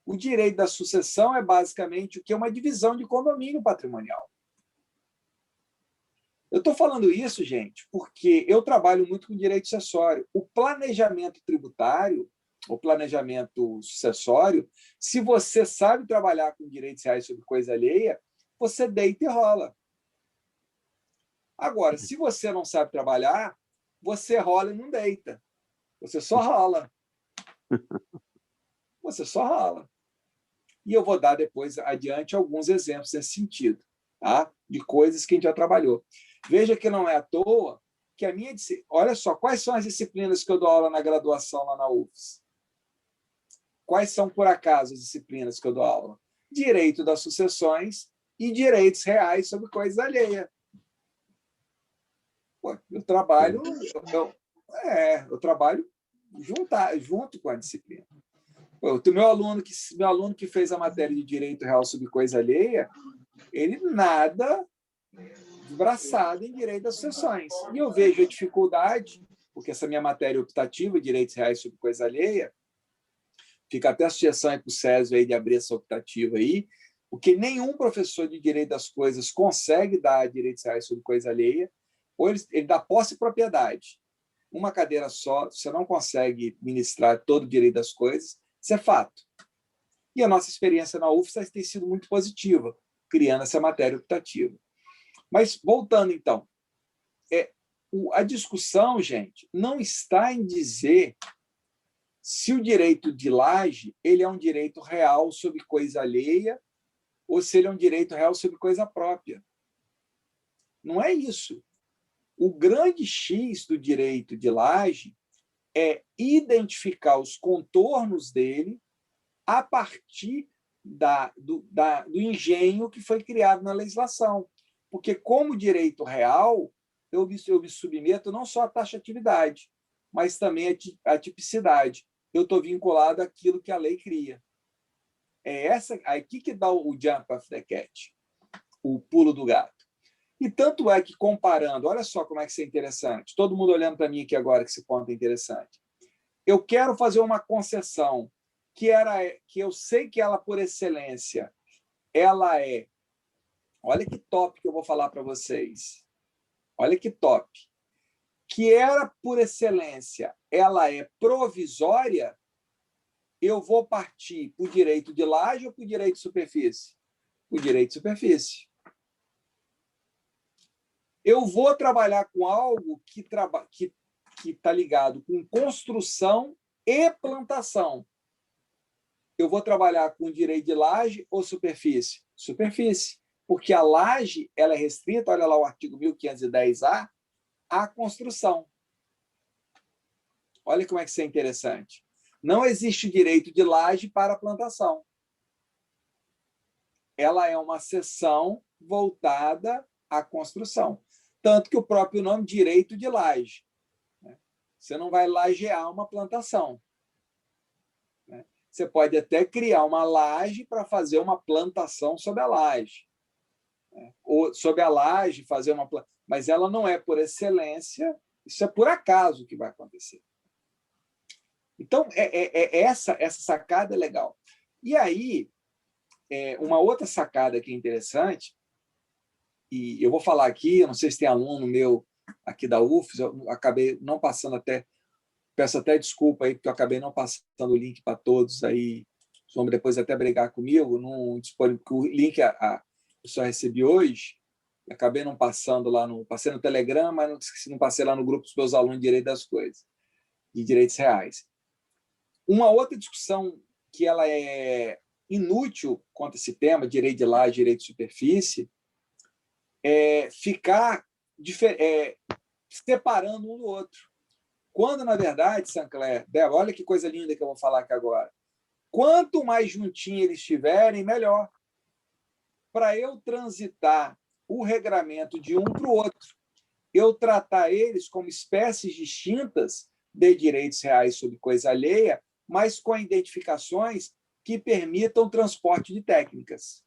O direito da sucessão é basicamente o que é uma divisão de condomínio patrimonial. Eu estou falando isso, gente, porque eu trabalho muito com direito sucessório. O planejamento tributário, o planejamento sucessório, se você sabe trabalhar com direitos reais sobre coisa alheia, você deita e rola. Agora, se você não sabe trabalhar, você rola e não deita. Você só rola. Você só rola. E eu vou dar depois adiante alguns exemplos nesse sentido, tá? De coisas que a gente já trabalhou. Veja que não é à toa que a minha... Olha só, quais são as disciplinas que eu dou aula na graduação lá na UFS? Quais são, por acaso, as disciplinas que eu dou aula? Direito das sucessões e direitos reais sobre coisas alheias. Eu trabalho junto com a disciplina. O meu aluno que fez a matéria de direito real sobre coisa alheia, ele nada de braçada em direito das sucessões. E eu vejo a dificuldade, porque essa minha matéria optativa, direitos reais sobre coisa alheia, fica até a sugestão para o Césio aí de abrir essa optativa aí, porque nenhum professor de direito das coisas consegue dar direitos reais sobre coisa alheia, ou ele dá posse e propriedade. Uma cadeira só, você não consegue ministrar todo o direito das coisas, isso é fato. E a nossa experiência na UFSS tem sido muito positiva, criando essa matéria optativa. Mas, voltando, então, a discussão, gente, não está em dizer se o direito de laje ele é um direito real sobre coisa alheia ou se ele é um direito real sobre coisa própria. Não é isso. O grande X do direito de laje identificar os contornos dele a partir do engenho que foi criado na legislação. Porque, como direito real, eu me submeto não só à taxatividade, mas também à tipicidade. Eu estou vinculado àquilo que a lei cria. É aqui que dá o jump of the cat, o pulo do gato. E tanto é que, comparando, olha só como é que isso é interessante. Todo mundo olhando para mim aqui agora, que esse ponto é interessante. Eu quero fazer uma concessão que eu sei que ela, por excelência, ela é... Olha que top que eu vou falar para vocês. Olha que top. Que era, por excelência, ela é provisória, eu vou partir para o direito de laje ou para o direito de superfície? O direito de superfície. Eu vou trabalhar com algo que está ligado com construção e plantação. Eu vou trabalhar com direito de laje ou superfície? Superfície. Porque a laje ela é restrita, olha lá o artigo 1510-A, à construção. Olha como é que isso é interessante. Não existe direito de laje para a plantação. Ela é uma seção voltada à construção. Tanto que o próprio nome, direito de laje. Você não vai lajear uma plantação. Você pode até criar uma laje para fazer uma plantação sobre a laje. Ou sobre a laje fazer uma plantação. Mas ela não é por excelência, isso é por acaso que vai acontecer. Então, essa sacada é legal. E aí, uma outra sacada que é interessante, e eu vou falar aqui, eu não sei se tem aluno meu aqui da UFES, eu acabei não passando até, peço até desculpa aí, porque eu acabei não passando o link para todos aí, vamos depois até brigar comigo, não disponible, o link eu só recebi hoje, acabei não passando lá passei no Telegram, mas não passei lá no grupo dos meus alunos de Direito das Coisas, de Direitos Reais. Uma outra discussão que ela é inútil quanto a esse tema, direito de laje, direito de superfície, é ficar separando um do outro. Quando, na verdade, Sancler, Débora, olha que coisa linda que eu vou falar aqui agora. Quanto mais juntinho eles estiverem, melhor. Para eu transitar o regramento de um para o outro, eu tratar eles como espécies distintas de direitos reais sobre coisa alheia, mas com identificações que permitam o transporte de técnicas.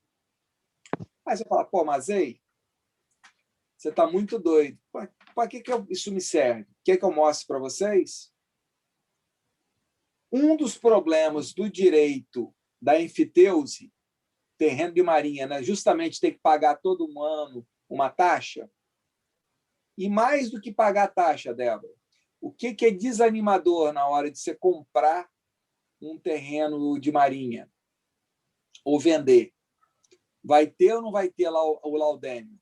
Aí você fala, pô, mas aí, você está muito doido. Para que isso me serve? Quer que eu mostre para vocês? Um dos problemas do direito da enfiteuse, terreno de marinha, né? Justamente ter que pagar todo ano uma taxa. E mais do que pagar a taxa, Débora, o que é desanimador na hora de você comprar um terreno de marinha ou vender? Vai ter ou não vai ter lá o laudêmio?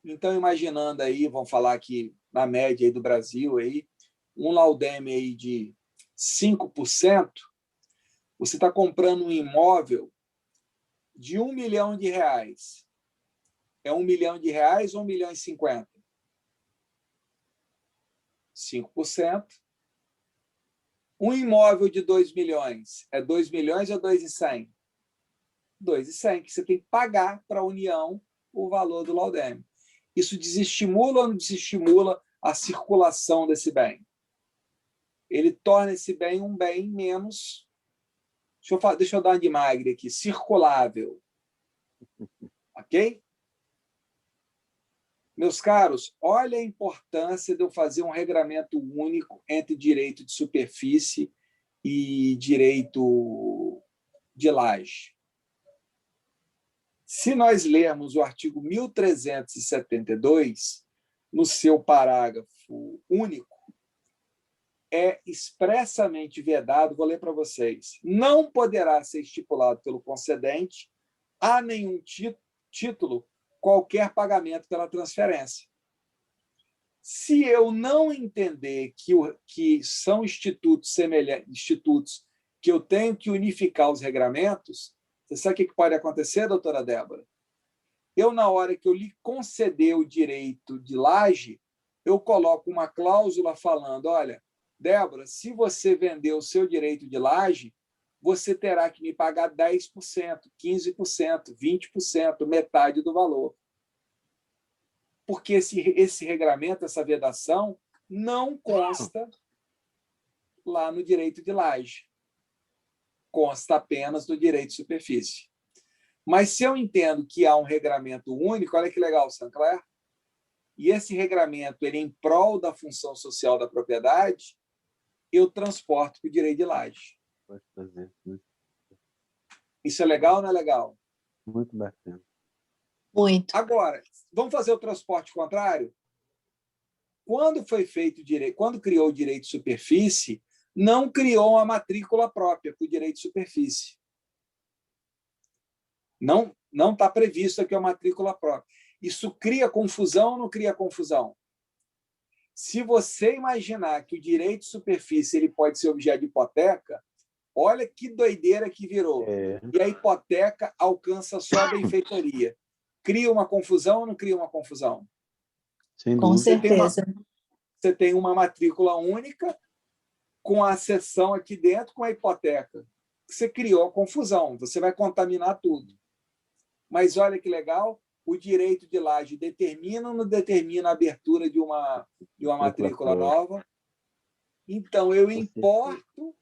Então, imaginando aí, vamos falar aqui na média aí do Brasil, aí, um laudêmio aí de 5%, você está comprando um imóvel de R$1 milhão. É R$1 milhão ou R$1,50 milhão? 5%. Um imóvel de 2 milhões é 2 milhões ou 2,100? 2,100, que você tem que pagar para a União o valor do laudêmio. Isso desestimula ou não desestimula a circulação desse bem? Ele torna esse bem um bem menos... Deixa eu dar uma de magre aqui. Circulável. Ok? Meus caros, olha a importância de eu fazer um regramento único entre direito de superfície e direito de laje. Se nós lermos o artigo 1372, no seu parágrafo único, é expressamente vedado, vou ler para vocês, não poderá ser estipulado pelo concedente a nenhum título qualquer pagamento pela transferência. Se eu não entender que são institutos semelhantes, institutos que eu tenho que unificar os regramentos, você sabe o que pode acontecer, doutora Débora? Eu, na hora que eu lhe conceder o direito de laje, eu coloco uma cláusula falando, olha, Débora, se você vender o seu direito de laje, você terá que me pagar 10%, 15%, 20%, metade do valor. Porque esse regramento, essa vedação, não consta lá no direito de laje. Consta apenas no direito de superfície. Mas se eu entendo que há um regramento único, olha que legal, Sancler, e esse regramento ele é em prol da função social da propriedade, eu transporto para o direito de laje. Pode fazer. Isso é legal ou não é legal? Muito bacana. Muito. Agora, vamos fazer o transporte contrário? Quando foi feito o direito, quando criou o direito de superfície, não criou uma matrícula própria para o direito de superfície. Não está previsto aqui a matrícula própria. Isso cria confusão ou não cria confusão? Se você imaginar que o direito de superfície ele pode ser objeto de hipoteca, olha que doideira que virou. E a hipoteca alcança só a benfeitoria. Cria uma confusão ou não cria uma confusão? Sem Com dúvida. certeza. Você tem uma matrícula única com a seção aqui dentro com a hipoteca. Você criou a confusão, você vai contaminar tudo. Mas olha que legal, o direito de laje determina ou não determina a abertura de uma matrícula nova? Então, eu importo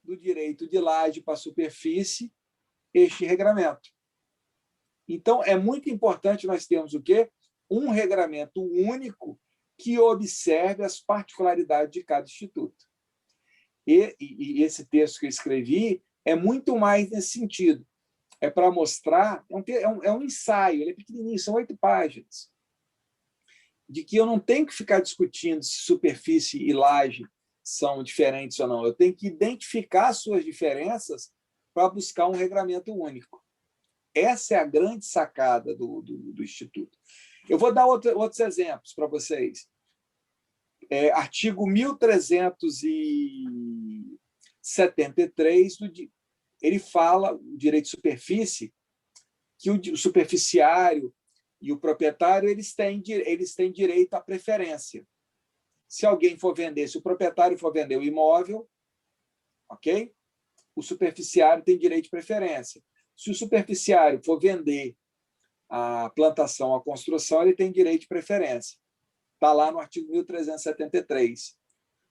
do direito de laje para a superfície este regramento. Então, é muito importante nós termos o quê? Um regramento único que observe as particularidades de cada instituto. E esse texto que eu escrevi é muito mais nesse sentido. É para mostrar, é um ensaio, ele é pequenininho, são 8 páginas, de que eu não tenho que ficar discutindo se superfície e laje são diferentes ou não. Eu tenho que identificar as suas diferenças para buscar um regramento único. Essa é a grande sacada do Instituto. Eu vou dar outros exemplos para vocês. Artigo 1373, ele fala, o direito de superfície, que o superficiário e o proprietário eles têm direito à preferência. Se alguém for vender, se o proprietário for vender o imóvel, ok? O superficiário tem direito de preferência. Se o superficiário for vender a plantação, a construção, ele tem direito de preferência. Está lá no artigo 1373.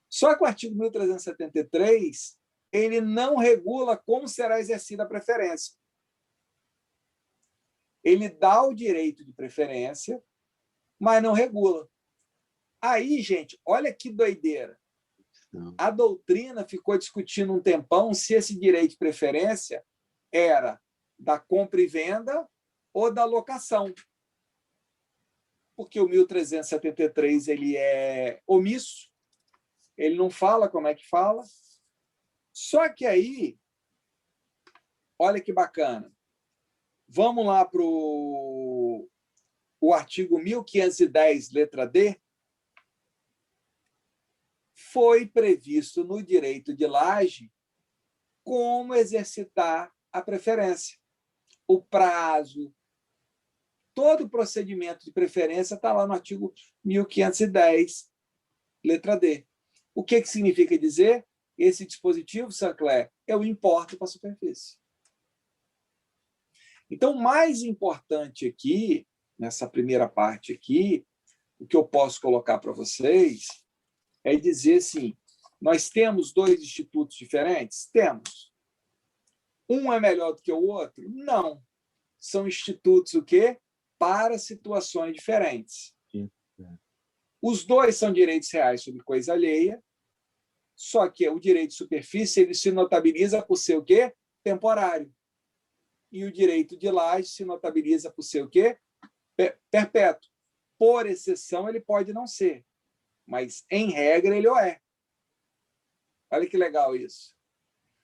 Só que o artigo 1373 ele não regula como será exercida a preferência. Ele dá o direito de preferência, mas não regula. Aí, gente, olha que doideira. A doutrina ficou discutindo um tempão se esse direito de preferência era da compra e venda ou da locação. Porque o 1373 ele é omisso, ele não fala como é que fala. Só que aí, olha que bacana. Vamos lá para o artigo 1510, letra D. Foi previsto no direito de laje como exercitar a preferência. O prazo, todo o procedimento de preferência está lá no artigo 1510, letra D. O que significa dizer? Esse dispositivo, Sancler, eu importo para a superfície. Então, o mais importante aqui, nessa primeira parte aqui, o que eu posso colocar para vocês é dizer assim, nós temos 2 institutos diferentes? Temos. Um é melhor do que o outro? Não. São institutos o quê? Para situações diferentes. Os 2 são direitos reais sobre coisa alheia, só que o direito de superfície ele se notabiliza por ser o quê? Temporário. E o direito de laje se notabiliza por ser o quê? Perpétuo. Por exceção, ele pode não ser, mas, em regra, ele o é. Olha que legal isso.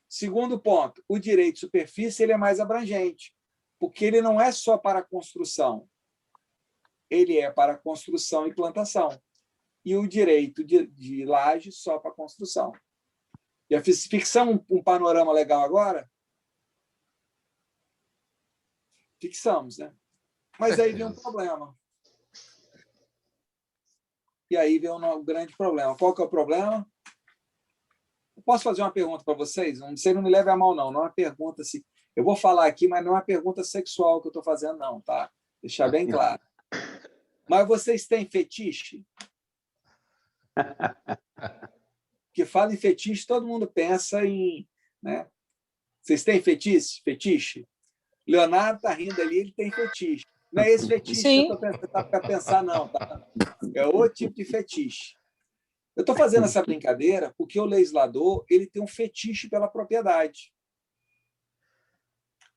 Segundo ponto, o direito de superfície ele é mais abrangente, porque ele não é só para a construção, ele é para a construção e plantação. E o direito de laje só para a construção. Já fixamos um panorama legal agora? Fixamos, né? Mas aí vem um problema. E aí vem um grande problema. Qual que é o problema? Eu posso fazer uma pergunta para vocês? Não sei, não me leve a mal, não. Não é uma pergunta assim. Eu vou falar aqui, mas não é uma pergunta sexual que eu estou fazendo, não, tá? Deixar bem claro. Mas vocês têm fetiche? Porque fala em fetiche, todo mundo pensa em... Né? Vocês têm fetiche? Fetiche? Leonardo está rindo ali, ele tem fetiche. Não é esse fetiche que eu estou para pensar, não. Tá? É outro tipo de fetiche. Eu estou fazendo essa brincadeira porque o legislador ele tem um fetiche pela propriedade.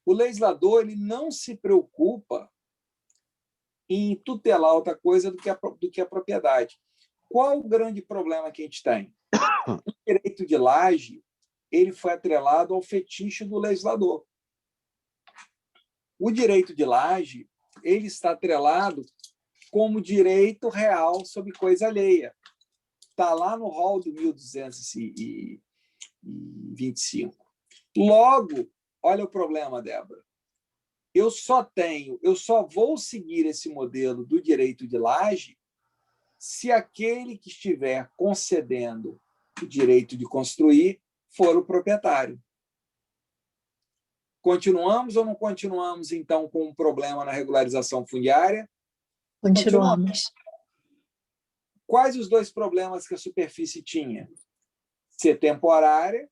O legislador ele não se preocupa em tutelar outra coisa do que a propriedade. Qual o grande problema que a gente tem? O direito de laje ele foi atrelado ao fetiche do legislador. O direito de laje ele está atrelado como direito real sobre coisa alheia. Está lá no rol do 1225. Logo, olha o problema, Débora. Eu só vou seguir esse modelo do direito de laje se aquele que estiver concedendo o direito de construir for o proprietário. Continuamos ou não continuamos, então, com um problema na regularização fundiária? Continuamos. Quais os 2 problemas que a superfície tinha? Ser temporária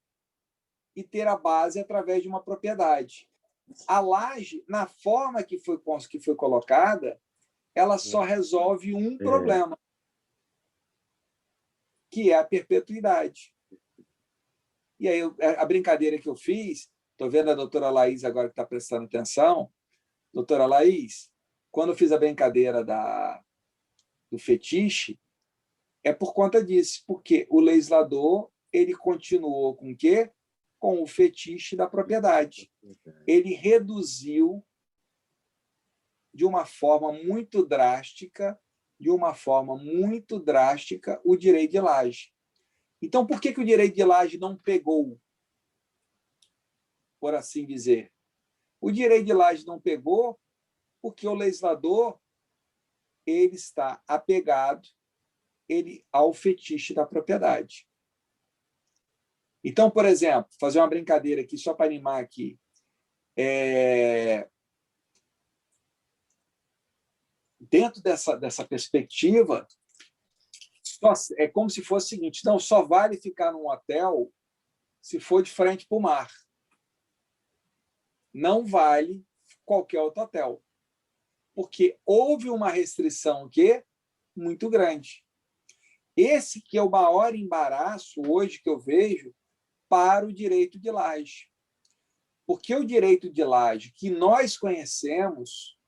e ter a base através de uma propriedade. A laje, na forma que foi colocada, ela só resolve um problema, que é a perpetuidade. E aí, a brincadeira que eu fiz, estou vendo a doutora Laís agora que está prestando atenção. Doutora Laís, quando eu fiz a brincadeira do fetiche, é por conta disso, porque o legislador ele continuou com o quê? Com o fetiche da propriedade. Ele reduziu de uma forma muito drástica, o direito de laje. Então, por que o direito de laje não pegou, por assim dizer? O direito de laje não pegou porque o legislador ele está apegado ao fetiche da propriedade. Então, por exemplo, fazer uma brincadeira aqui, só para animar aqui. Dentro dessa perspectiva, é como se fosse o seguinte: então, só vale ficar num hotel se for de frente para o mar. Não vale qualquer outro hotel. Porque houve uma restrição muito grande. Esse que é o maior embaraço hoje que eu vejo para o direito de laje. Porque o direito de laje que nós conhecemos,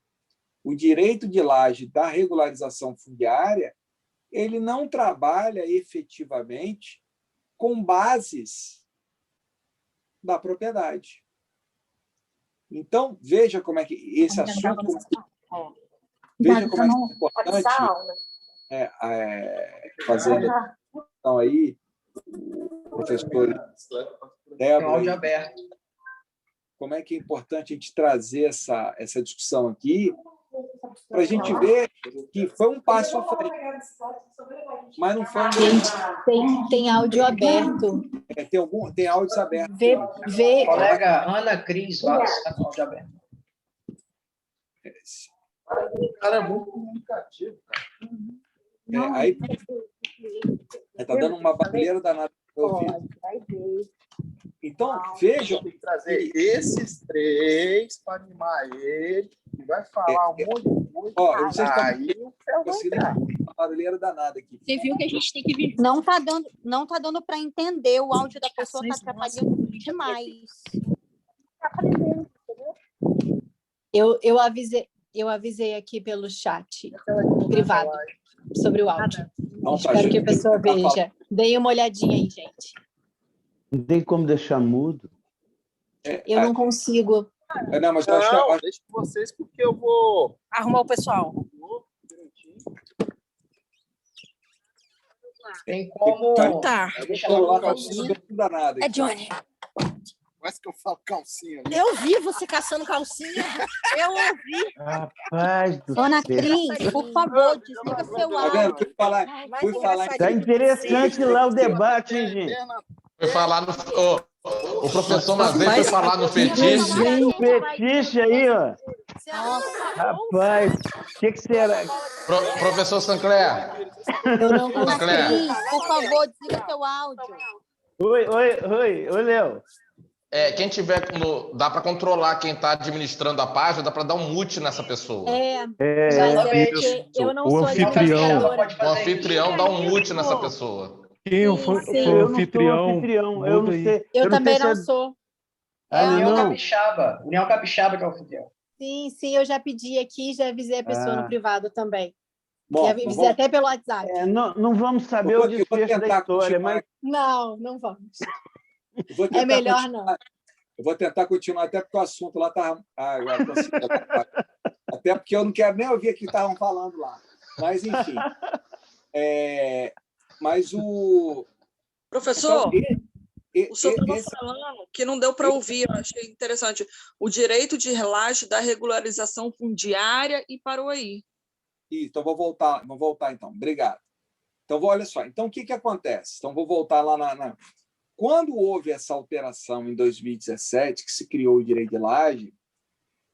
o direito de laje da regularização fundiária, ele não trabalha efetivamente com bases da propriedade. Então, veja como é que esse assunto... Veja como é importante fazendo então aí, o professor Débora, aberto. como é que é importante a gente trazer essa discussão aqui para a gente ver que foi um passo à frente, mas não foi um grande... Tem áudio aberto. Tem áudios abertos. Colega Ana Cris Vaz, está com áudio aberto. O cara é muito comunicativo, cara. Aí está dando uma barulheira danada no meu ouvido. Então, vejam... Tem que trazer esses três para animar ele. Ele vai falar um monte de coisa. Ó, eu não sei se tá aí o céu vai entrar. uma barulheira danada aqui. Você viu que a gente tem que vir. Não tá dando para entender. O áudio da pessoa está atrapalhando demais. Eu avisei aqui pelo chat privado sobre o áudio. Nossa, Espero que a pessoa veja. Deem uma olhadinha aí, gente. Não tem como deixar mudo? Eu não consigo. Não, mas eu acho que... Não, deixa com vocês, porque eu vou... Arrumar o pessoal. Tem como... Então tá. Deixa o celular eu está danado É aqui. Johnny. Quase que eu falo calcinha. Né? Eu vi você caçando calcinha. Eu ouvi. Rapaz do Dona céu. Cris, por favor, desliga seu Tá vendo? áudio. Fui falar Tá interessante lá o debate, hein, gente? Foi falar no... O professor Mazei foi falar no fetiche. Tem um fetiche aí, ó. Rapaz, o que será? Professor Sancler. Eu não Dona consigo. Cris, por favor, desliga seu áudio. Oi, Léo. Quem tiver dá para controlar quem está administrando a página, dá para dar um mute nessa pessoa. Mas é porque eu não sou administradora. O anfitrião dá um mute nessa pessoa. Quem foi o anfitrião? Eu não sei. Eu também não se sou. União Capixaba. União Capixaba que é o anfitrião. Sim, eu já pedi aqui, já avisei a pessoa no privado também. Bom, avisei até pelo WhatsApp. não vamos saber o desfecho da história, mas... Não vamos. É melhor não. Eu vou tentar continuar, até porque o assunto lá está... agora até porque eu não quero nem ouvir o que estavam falando lá. Mas, enfim. Mas o... Professor, o senhor estava falando que não deu para ouvir, eu achei interessante. O direito de laje da regularização fundiária e parou aí. Então, vou voltar então. Obrigado. Então, olha só. Então, o que acontece? Então, vou voltar lá na... Quando houve essa alteração em 2017, que se criou o direito de laje,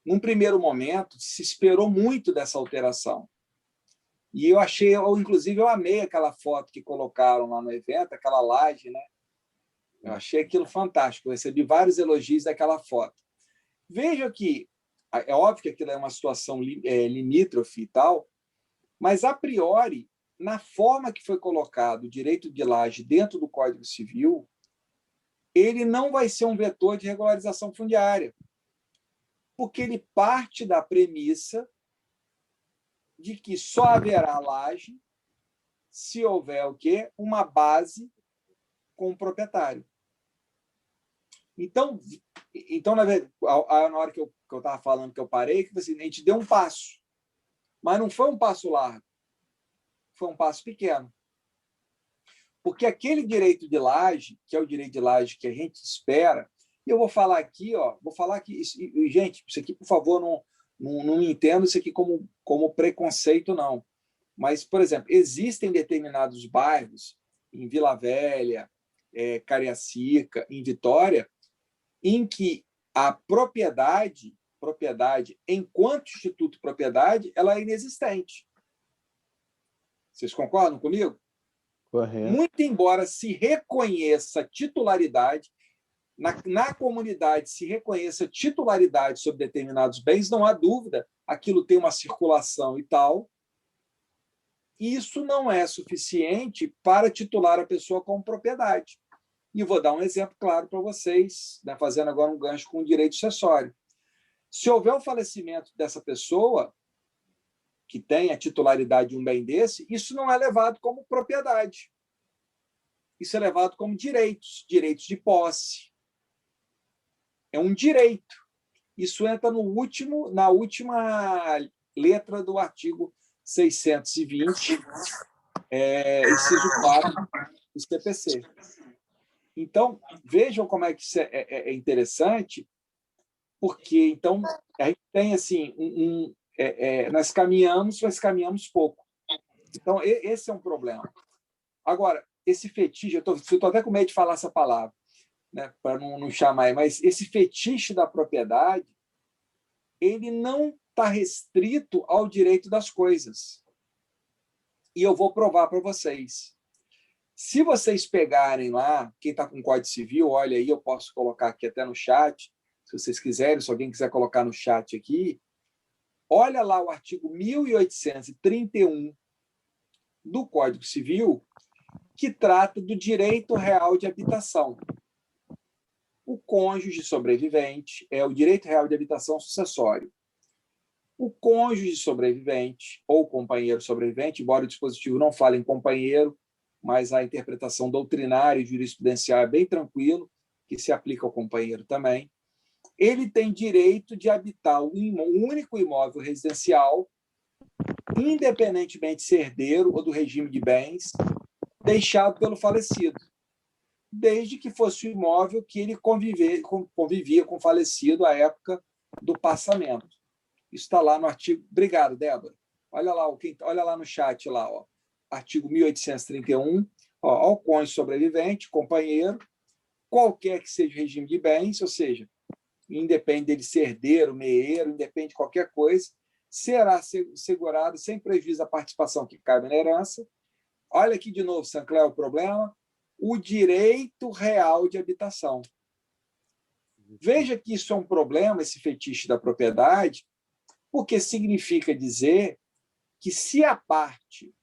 num primeiro momento, se esperou muito dessa alteração. E inclusive, eu amei aquela foto que colocaram lá no evento, aquela laje, né? Eu achei aquilo fantástico. Eu recebi vários elogios daquela foto. Veja que, é óbvio que aquilo é uma situação limítrofe e tal, mas, a priori, na forma que foi colocado o direito de laje dentro do Código Civil, ele não vai ser um vetor de regularização fundiária, porque ele parte da premissa de que só haverá laje se houver o quê? Uma base com o proprietário. Então na hora que eu estava falando, que eu parei, que assim, a gente deu um passo, mas não foi um passo largo, foi um passo pequeno. Porque aquele direito de laje, que é o direito de laje que a gente espera, e eu vou falar aqui, gente, isso aqui, por favor, não me entendo isso aqui como preconceito, não. Mas, por exemplo, existem determinados bairros, em Vila Velha, Cariacica, em Vitória, em que a propriedade, enquanto instituto propriedade, ela é inexistente. Vocês concordam comigo? Correto. Muito embora se reconheça titularidade, na comunidade se reconheça titularidade sobre determinados bens, não há dúvida, aquilo tem uma circulação e tal, isso não é suficiente para titular a pessoa como propriedade. E vou dar um exemplo claro para vocês, né, fazendo agora um gancho com o direito sucessório. Se houver o falecimento dessa pessoa, que tem a titularidade de um bem desse, isso não é levado como propriedade. Isso é levado como direitos de posse. É um direito. Isso entra na última letra do artigo 620, inciso 4 do CPC. Então, vejam como é que isso é interessante, porque então a gente tem assim nós caminhamos, mas caminhamos pouco. Então, esse é um problema. Agora, esse fetiche, eu estou até com medo de falar essa palavra, né, para não chamar, mas esse fetiche da propriedade, ele não está restrito ao direito das coisas. E eu vou provar para vocês. Se vocês pegarem lá, quem está com o Código Civil, olha aí, eu posso colocar aqui até no chat, se vocês quiserem, se alguém quiser colocar no chat aqui, olha lá o artigo 1831 do Código Civil, que trata do direito real de habitação. O cônjuge sobrevivente é o direito real de habitação sucessório. O cônjuge sobrevivente ou companheiro sobrevivente, embora o dispositivo não fale em companheiro, mas a interpretação doutrinária e jurisprudencial é bem tranquilo, que se aplica ao companheiro também, ele tem direito de habitar um único imóvel residencial, independentemente de ser herdeiro ou do regime de bens, deixado pelo falecido, desde que fosse o imóvel que ele convivia com o falecido à época do passamento. Isso está lá no artigo... Obrigado, Débora. Olha lá no chat, lá, ó. Artigo 1831, ao cônjuge sobrevivente, companheiro, qualquer que seja o regime de bens, ou seja, independe dele ser herdeiro, meieiro, independe de qualquer coisa, será segurado sem prejuízo da participação que cabe na herança. Olha aqui de novo, Sancler, o problema, o direito real de habitação. Veja que isso é um problema, esse fetiche da propriedade, porque significa dizer que se a parte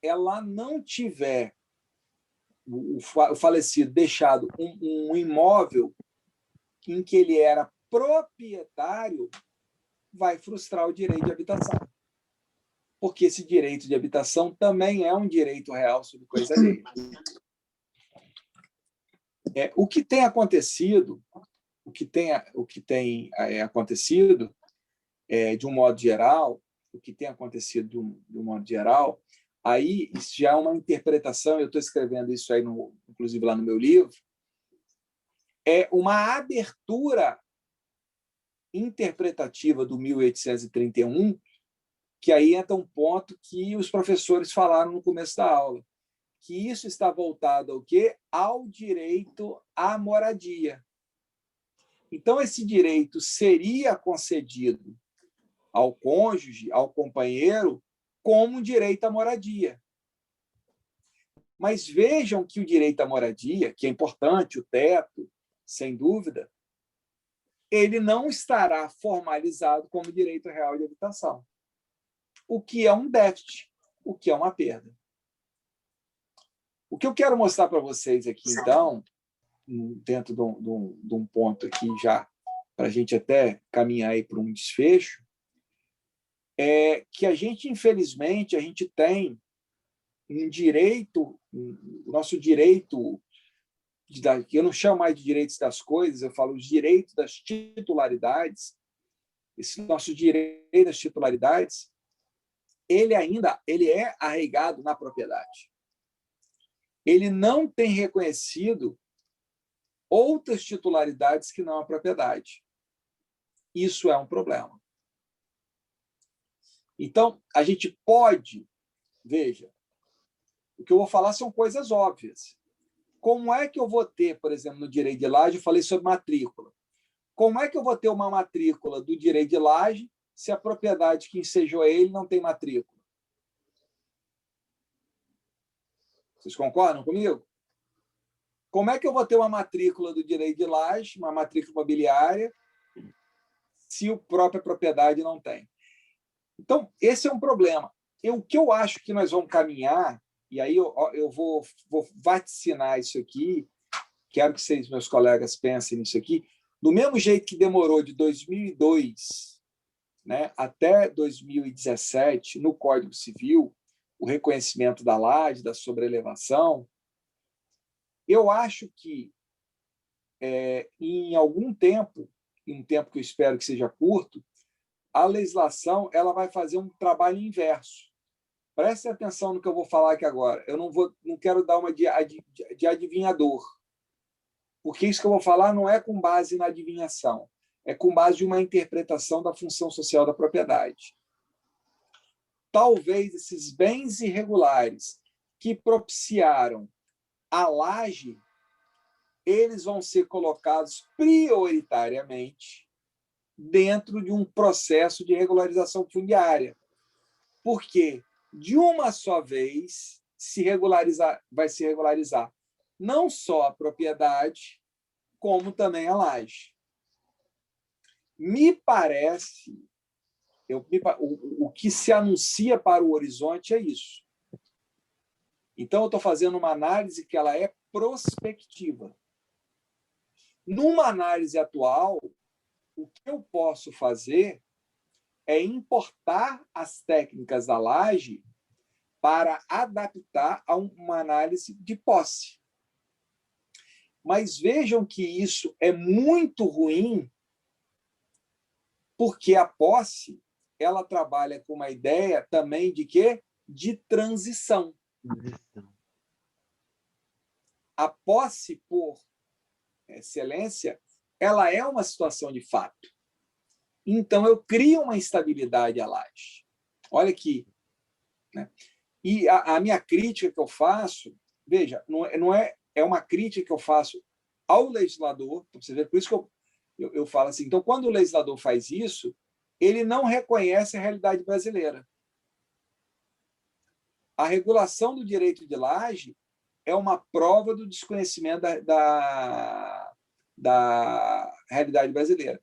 ela não tiver o falecido deixado um imóvel em que ele era proprietário, vai frustrar o direito de habitação. Porque esse direito de habitação também é um direito real sobre coisa alheia. O que tem acontecido, de um modo geral, aí isso já é uma interpretação, eu estou escrevendo isso aí, inclusive lá no meu livro, é uma abertura interpretativa do 1831, que aí entra um ponto que os professores falaram no começo da aula, que isso está voltado ao quê? Ao direito à moradia. Então, esse direito seria concedido ao cônjuge, ao companheiro, como um direito à moradia. Mas vejam que o direito à moradia, que é importante, o teto, sem dúvida, ele não estará formalizado como direito real de habitação, o que é um déficit, o que é uma perda. O que eu quero mostrar para vocês aqui, então, dentro de um ponto aqui já, para a gente até caminhar aí para um desfecho, é que a gente, infelizmente, a gente tem um direito, o nosso direito, que eu não chamo mais de direitos das coisas, eu falo os direitos das titularidades, esse nosso direito das titularidades, ele é arraigado na propriedade. Ele não tem reconhecido outras titularidades que não a propriedade. Isso é um problema. Então, a gente pode, veja, o que eu vou falar são coisas óbvias. Como é que eu vou ter, por exemplo, no direito de laje, eu falei sobre matrícula. Como é que eu vou ter uma matrícula do direito de laje se a propriedade que ensejou ele não tem matrícula? Vocês concordam comigo? Como é que eu vou ter uma matrícula do direito de laje, uma matrícula imobiliária, se a própria propriedade não tem? Então, esse é um problema. O que eu acho que nós vamos caminhar, e aí eu vou vaticinar isso aqui, quero que vocês, meus colegas, pensem nisso aqui, do mesmo jeito que demorou de 2002, né, até 2017, no Código Civil, o reconhecimento da laje, da sobrelevação, eu acho que, em algum tempo, em um tempo que eu espero que seja curto, a legislação ela vai fazer um trabalho inverso. Prestem atenção no que eu vou falar aqui agora. Eu não quero dar uma de adivinhador, porque isso que eu vou falar não é com base na adivinhação, é com base em uma interpretação da função social da propriedade. Talvez esses bens irregulares que propiciaram a laje, eles vão ser colocados prioritariamente dentro de um processo de regularização fundiária. Porque, de uma só vez, vai se regularizar não só a propriedade, como também a laje. Me parece, o que se anuncia para o horizonte é isso. Então, eu estou fazendo uma análise que ela é prospectiva. Numa análise atual, o que eu posso fazer é importar as técnicas da laje para adaptar a uma análise de posse. Mas vejam que isso é muito ruim, porque a posse ela trabalha com uma ideia também de quê? De transição. A posse, por excelência, ela é uma situação de fato. Então, eu crio uma instabilidade à laje. Olha aqui. Né? E a minha crítica que eu faço, veja, é uma crítica que eu faço ao legislador, você vê, por isso que eu falo assim, então, quando o legislador faz isso, ele não reconhece a realidade brasileira. A regulação do direito de laje é uma prova do desconhecimento da realidade brasileira.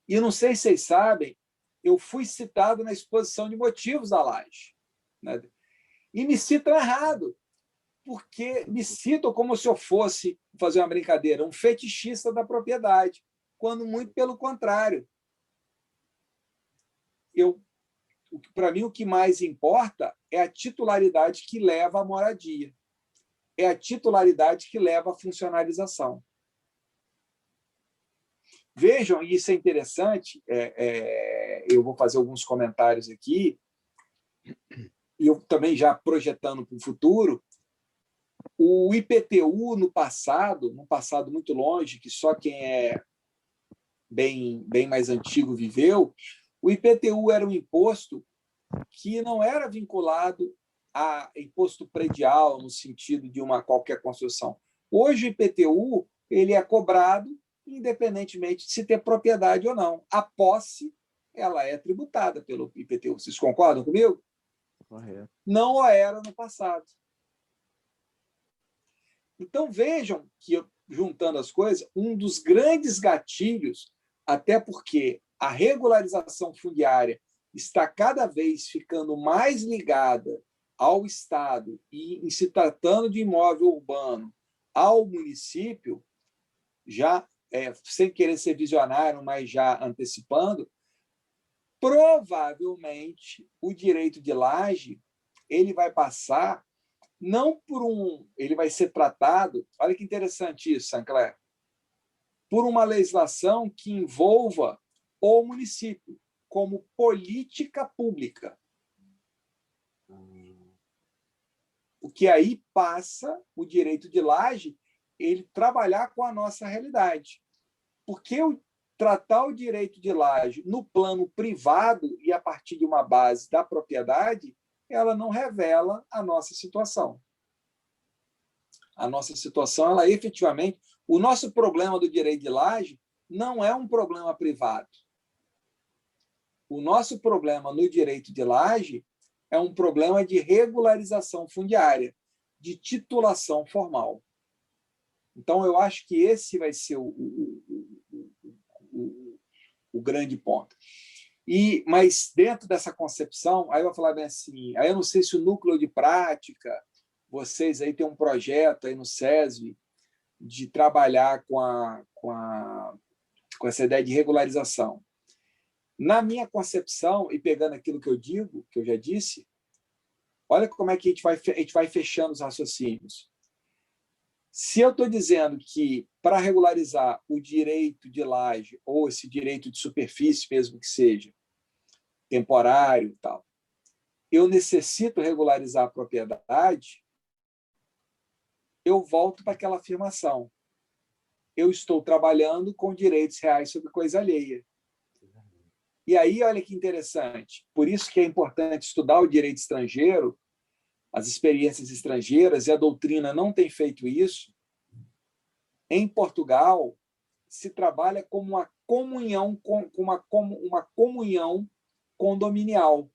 E eu não sei se vocês sabem, eu fui citado na exposição de motivos da laje. Né? E me citam errado, porque me citam como se eu fosse, fazer uma brincadeira, um fetichista da propriedade, quando muito pelo contrário. Para mim, o que mais importa é a titularidade que leva à moradia. É a titularidade que leva à funcionalização. Vejam, e isso é interessante, eu vou fazer alguns comentários aqui, e eu também já projetando para o futuro, o IPTU no passado muito longe, que só quem é bem mais antigo viveu, o IPTU era um imposto que não era vinculado a imposto predial, no sentido de uma qualquer construção. Hoje o IPTU ele é cobrado independentemente de se ter propriedade ou não. A posse ela é tributada pelo IPTU. Vocês concordam comigo? Correto. Não o era no passado. Então, vejam que, juntando as coisas, um dos grandes gatilhos, até porque a regularização fundiária está cada vez ficando mais ligada ao Estado e, em se tratando de imóvel urbano, ao município, já sem querer ser visionário, mas já antecipando, provavelmente o direito de laje ele vai passar não por ele vai ser tratado, olha que interessante isso, Sancler, por uma legislação que envolva o município como política pública. O que aí passa o direito de laje ele trabalhar com a nossa realidade. Porque tratar o direito de laje no plano privado e a partir de uma base da propriedade, ela não revela a nossa situação. A nossa situação, ela efetivamente... O nosso problema do direito de laje não é um problema privado. O nosso problema no direito de laje é um problema de regularização fundiária, de titulação formal. Então, eu acho que esse vai ser o grande ponto. Mas, dentro dessa concepção, aí eu vou falar bem assim, aí eu não sei se o núcleo de prática, vocês aí têm um projeto aí no SESV de trabalhar com essa ideia de regularização. Na minha concepção, e pegando aquilo que eu digo, que eu já disse, olha como é que a gente vai fechando os raciocínios. Se eu estou dizendo que, para regularizar o direito de laje, ou esse direito de superfície, mesmo que seja temporário e tal, eu necessito regularizar a propriedade, eu volto para aquela afirmação. Eu estou trabalhando com direitos reais sobre coisa alheia. E aí, olha que interessante. Por isso que é importante estudar o direito estrangeiro, as experiências estrangeiras, e a doutrina não tem feito isso. Em Portugal, se trabalha como uma comunhão, uma comunhão condominial.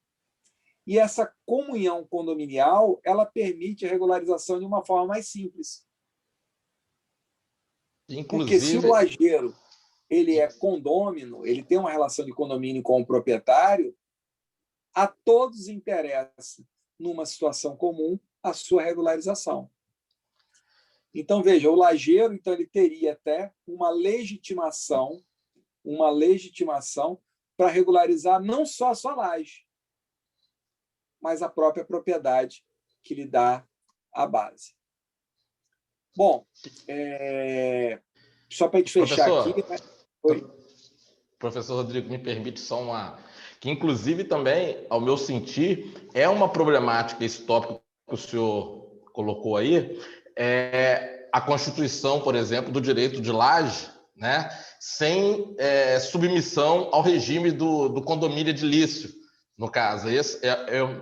E essa comunhão condominial, ela permite a regularização de uma forma mais simples. Porque se o lajeiro ele é condômino, ele tem uma relação de condomínio com o proprietário, a todos interessa, numa situação comum, a sua regularização. Então, veja, o lajeiro então, ele teria até uma legitimação para regularizar não só a sua laje, mas a própria propriedade que lhe dá a base. Bom, só para a gente fechar aqui... Né? Oi. Professor Rodrigo, me permite só que, inclusive, também, ao meu sentir, é uma problemática esse tópico que o senhor colocou aí, a constituição, por exemplo, do direito de laje, né, sem submissão ao regime do condomínio edilício, no caso. Esse,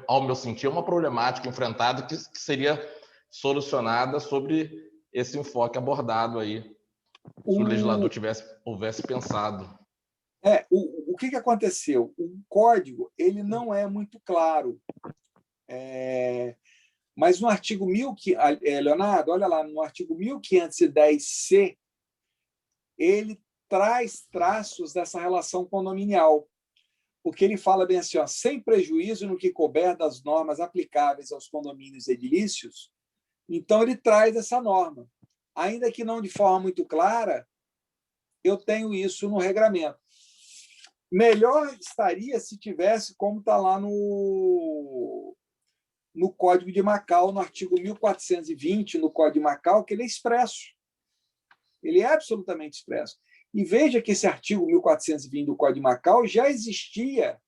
ao meu sentir, é uma problemática enfrentada que seria solucionada sobre esse enfoque abordado aí, se o legislador houvesse pensado. O que aconteceu? O código ele não é muito claro. Mas no artigo Leonardo, olha lá, no artigo 1510-C, ele traz traços dessa relação condominial, porque ele fala bem assim, ó, sem prejuízo no que couber das normas aplicáveis aos condomínios edilícios, então ele traz essa norma. Ainda que não de forma muito clara, eu tenho isso no regramento. Melhor estaria se tivesse, como está lá no Código de Macau, no artigo 1420, no Código de Macau, que ele é expresso. Ele é absolutamente expresso. E veja que esse artigo 1420 do Código de Macau já existia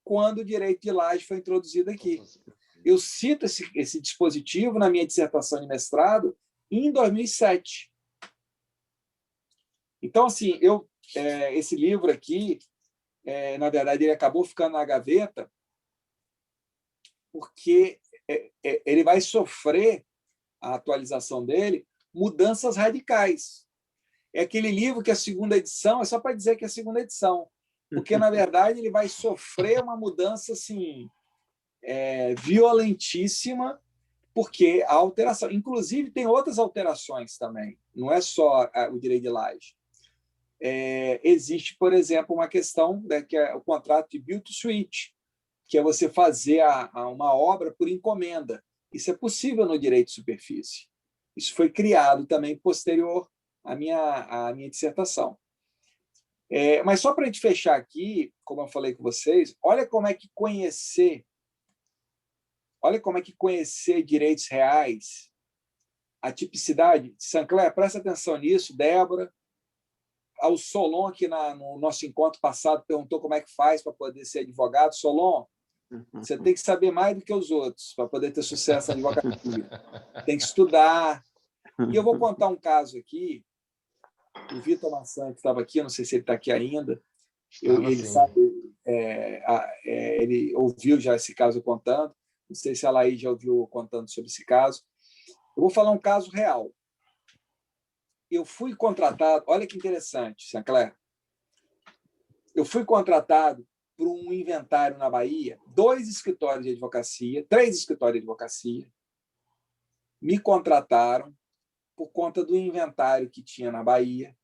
quando o direito de laje foi introduzido aqui. Eu cito esse dispositivo na minha dissertação de mestrado em 2007. Então, assim, esse livro aqui, na verdade, ele acabou ficando na gaveta porque ele vai sofrer, a atualização dele, mudanças radicais. É aquele livro que a segunda edição, é só para dizer que é a segunda edição, porque, na verdade, ele vai sofrer uma mudança assim, violentíssima, porque a alteração... Inclusive, tem outras alterações também, não é só o direito de laje. Existe, por exemplo, uma questão, né, que é o contrato de build to suit, que é você fazer uma obra por encomenda. Isso é possível no direito de superfície. Isso foi criado também posterior à minha dissertação. Mas só para a gente fechar aqui, como eu falei com vocês, olha como é que conhecer direitos reais, a tipicidade. Sancler, presta atenção nisso, Débora. Ao Solon, que no nosso encontro passado perguntou como é que faz para poder ser advogado. Solon, você tem que saber mais do que os outros para poder ter sucesso na advocacia. Tem que estudar. E eu vou contar um caso aqui. O Vitor Massan, que estava aqui, eu não sei se ele está aqui ainda, ele sabe, ele ouviu já esse caso contando, não sei se a Laís já ouviu contando sobre esse caso. Eu vou falar um caso real. Eu fui contratado, olha que interessante, Sancler. Eu fui contratado por um inventário na Bahia, 2 escritórios de advocacia, 3 escritórios de advocacia, me contrataram por conta do inventário que tinha na Bahia,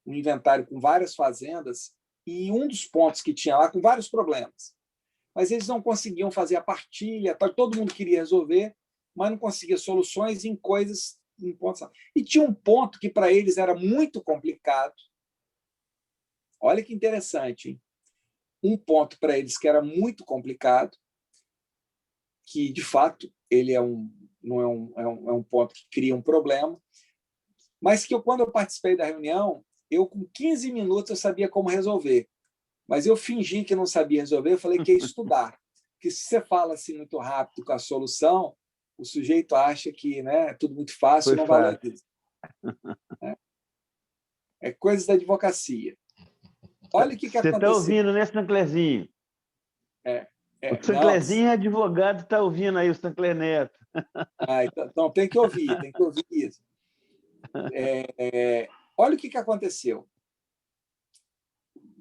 um inventário com várias fazendas, e um dos pontos que tinha lá com vários problemas. Mas eles não conseguiam fazer a partilha, todo mundo queria resolver, mas não conseguia soluções em coisas, em pontos. E tinha um ponto que para eles era muito complicado. Olha que interessante, hein? Um ponto para eles que era muito complicado, que de fato ele não é um ponto que cria um problema, mas que quando eu participei da reunião, com 15 minutos eu sabia como resolver, mas eu fingi que não sabia resolver, eu falei que ia estudar, porque se você fala assim muito rápido com a solução, o sujeito acha que, né, é tudo muito fácil e não valoriza. É coisas da advocacia. Olha o que aconteceu. Você está ouvindo, né, Sanclerzinho? O Sanclerzinho é advogado, está ouvindo aí o Sancler Neto. Então tem que ouvir isso. Olha o que aconteceu.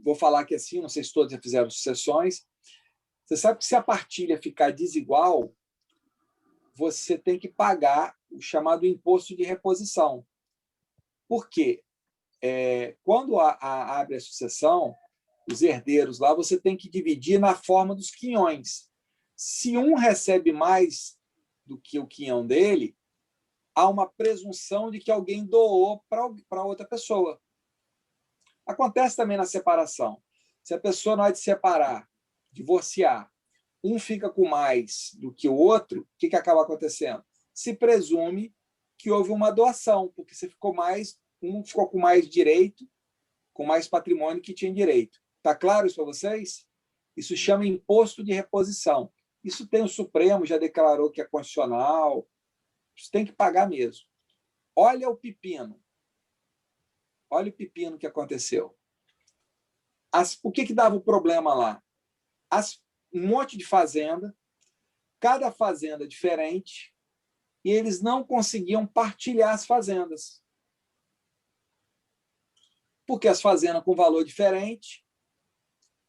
Vou falar que assim, não sei se todos já fizeram sucessões. Você sabe que se a partilha ficar desigual, você tem que pagar o chamado imposto de reposição. Por quê? Quando abre a sucessão, os herdeiros lá, você tem que dividir na forma dos quinhões. Se um recebe mais do que o quinhão dele, há uma presunção de que alguém doou para outra pessoa. Acontece também na separação. Se a pessoa, na hora de separar, divorciar, um fica com mais do que o outro, o que acaba acontecendo? Se presume que houve uma doação, porque um ficou com mais direito, com mais patrimônio que tinha direito. Está claro isso para vocês? Isso chama imposto de reposição. Isso tem o Supremo, já declarou que é constitucional. Isso tem que pagar mesmo. Olha o pepino. Olha o pepino que aconteceu. O que dava o problema lá? Um monte de fazenda, cada fazenda diferente, e eles não conseguiam partilhar as fazendas. Porque as fazendas com valor diferente,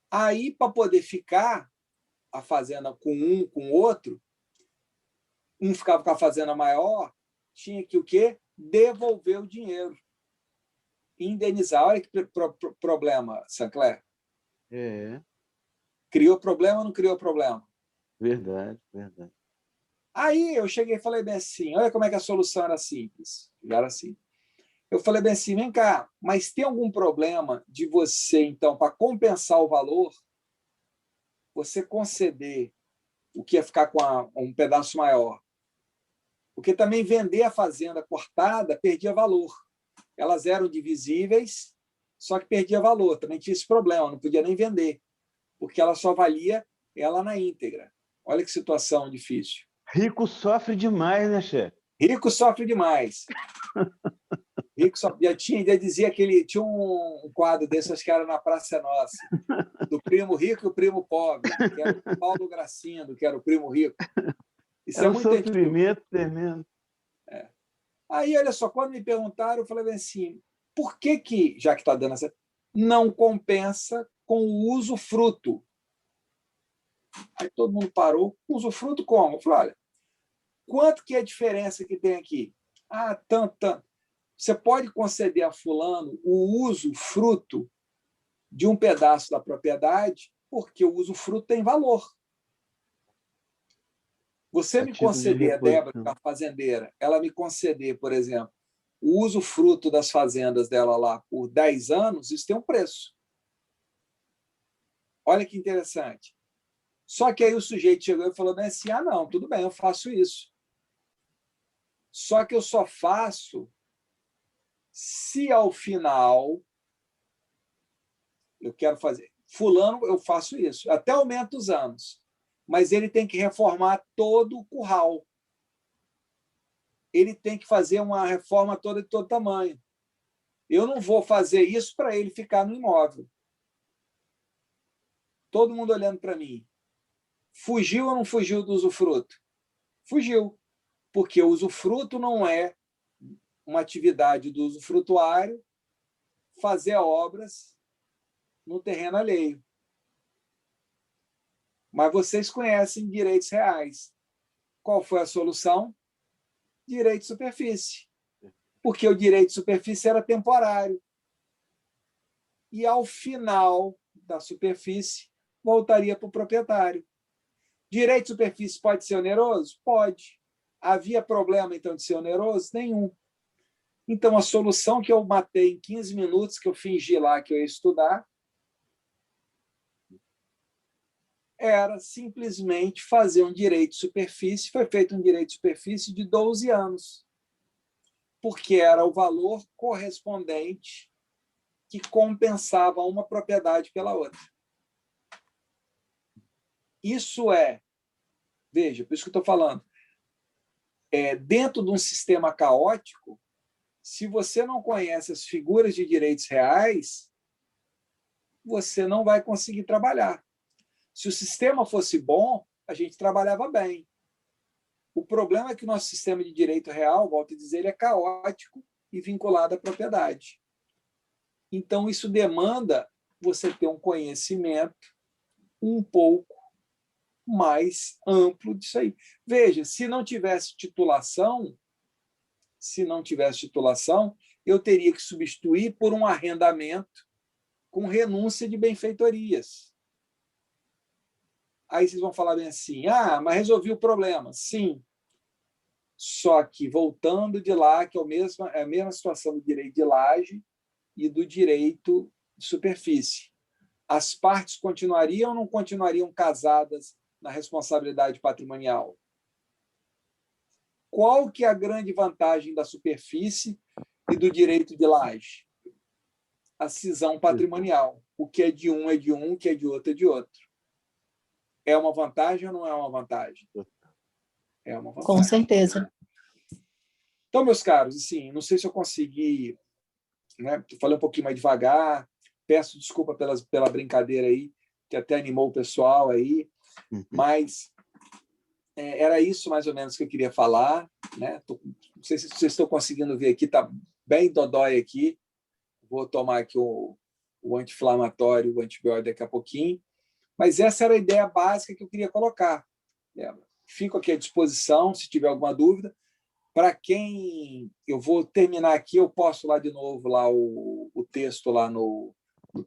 aí, para poder ficar a fazenda com o outro, um ficava com a fazenda maior, tinha que o quê? Devolver o dinheiro. Indenizar. Olha que problema, Sancler. Criou problema ou não criou problema? Verdade. Aí eu cheguei e falei bem assim, olha como é que a solução era simples. Era assim. Eu falei bem assim, vem cá, mas tem algum problema de você, então, para compensar o valor, você conceder o que ia ficar com um pedaço maior? Porque também vender a fazenda cortada perdia valor. Elas eram divisíveis, só que perdia valor. Também tinha esse problema, não podia nem vender, porque ela só valia ela na íntegra. Olha que situação difícil. Rico sofre demais, né, chefe? Rico sofre demais. Rico já dizia que tinha um quadro desse, acho que era na Praça Nossa, do primo rico e o primo pobre, que era o Paulo Gracindo, que era o primo rico. Isso é muito sofrimento tremendo. Aí, olha só, quando me perguntaram, eu falei assim, por que, já que está dando essa, não compensa com o usufruto? Aí todo mundo parou. Usufruto como? Eu falei, olha, quanto que é a diferença que tem aqui? Ah, tanto. Você pode conceder a fulano o usufruto de um pedaço da propriedade, porque o usufruto tem valor. Você me conceder, a Débora, que é uma fazendeira, ela me conceder, por exemplo, o usufruto das fazendas dela lá por 10 anos, isso tem um preço. Olha que interessante. Só que aí o sujeito chegou e falou assim, ah, não, tudo bem, eu faço isso. Só que eu só faço se ao final eu quero fazer. Fulano, eu faço isso. Até aumento os anos. Mas ele tem que reformar todo o curral. Ele tem que fazer uma reforma toda de todo tamanho. Eu não vou fazer isso para ele ficar no imóvel. Todo mundo olhando para mim. Fugiu ou não fugiu do usufruto? Fugiu. Porque o usufruto não é uma atividade do usufrutuário fazer obras no terreno alheio. Mas vocês conhecem direitos reais. Qual foi a solução? Direito de superfície. Porque o direito de superfície era temporário. E, ao final da superfície, voltaria para o proprietário. Direito de superfície pode ser oneroso? Pode. Havia problema, então, de ser oneroso? Nenhum. Então, a solução que eu matei em 15 minutos, que eu fingi lá que eu ia estudar, era simplesmente fazer um direito de superfície. Foi feito um direito de superfície de 12 anos, porque era o valor correspondente que compensava uma propriedade pela outra. Isso veja, por isso que eu estou falando, dentro de um sistema caótico, se você não conhece as figuras de direitos reais, você não vai conseguir trabalhar. Se o sistema fosse bom, a gente trabalhava bem. O problema é que o nosso sistema de direito real, volto a dizer, ele é caótico e vinculado à propriedade. Então, isso demanda você ter um conhecimento um pouco mais amplo disso aí. Veja, se não tivesse titulação, eu teria que substituir por um arrendamento com renúncia de benfeitorias. Aí vocês vão falar bem assim, mas resolvi o problema. Sim, só que voltando de lá, que é a mesma situação do direito de laje e do direito de superfície. As partes continuariam ou não continuariam casadas na responsabilidade patrimonial? Qual que é a grande vantagem da superfície e do direito de laje? A cisão patrimonial. O que é de um, o que é de outro, é de outro. É uma vantagem ou não é uma vantagem? É uma vantagem. Com certeza. Então, meus caros, assim, não sei se eu consegui, né? Falei um pouquinho mais devagar, peço desculpa pela brincadeira aí, que até animou o pessoal aí, mas era isso mais ou menos que eu queria falar, né? Não sei se vocês estão conseguindo ver aqui, está bem dodói aqui. Vou tomar aqui o anti-inflamatório, o antibiótico daqui a pouquinho. Mas essa era a ideia básica que eu queria colocar. Fico aqui à disposição, se tiver alguma dúvida. Para quem... Eu vou terminar aqui, eu posto lá de novo lá o texto lá no...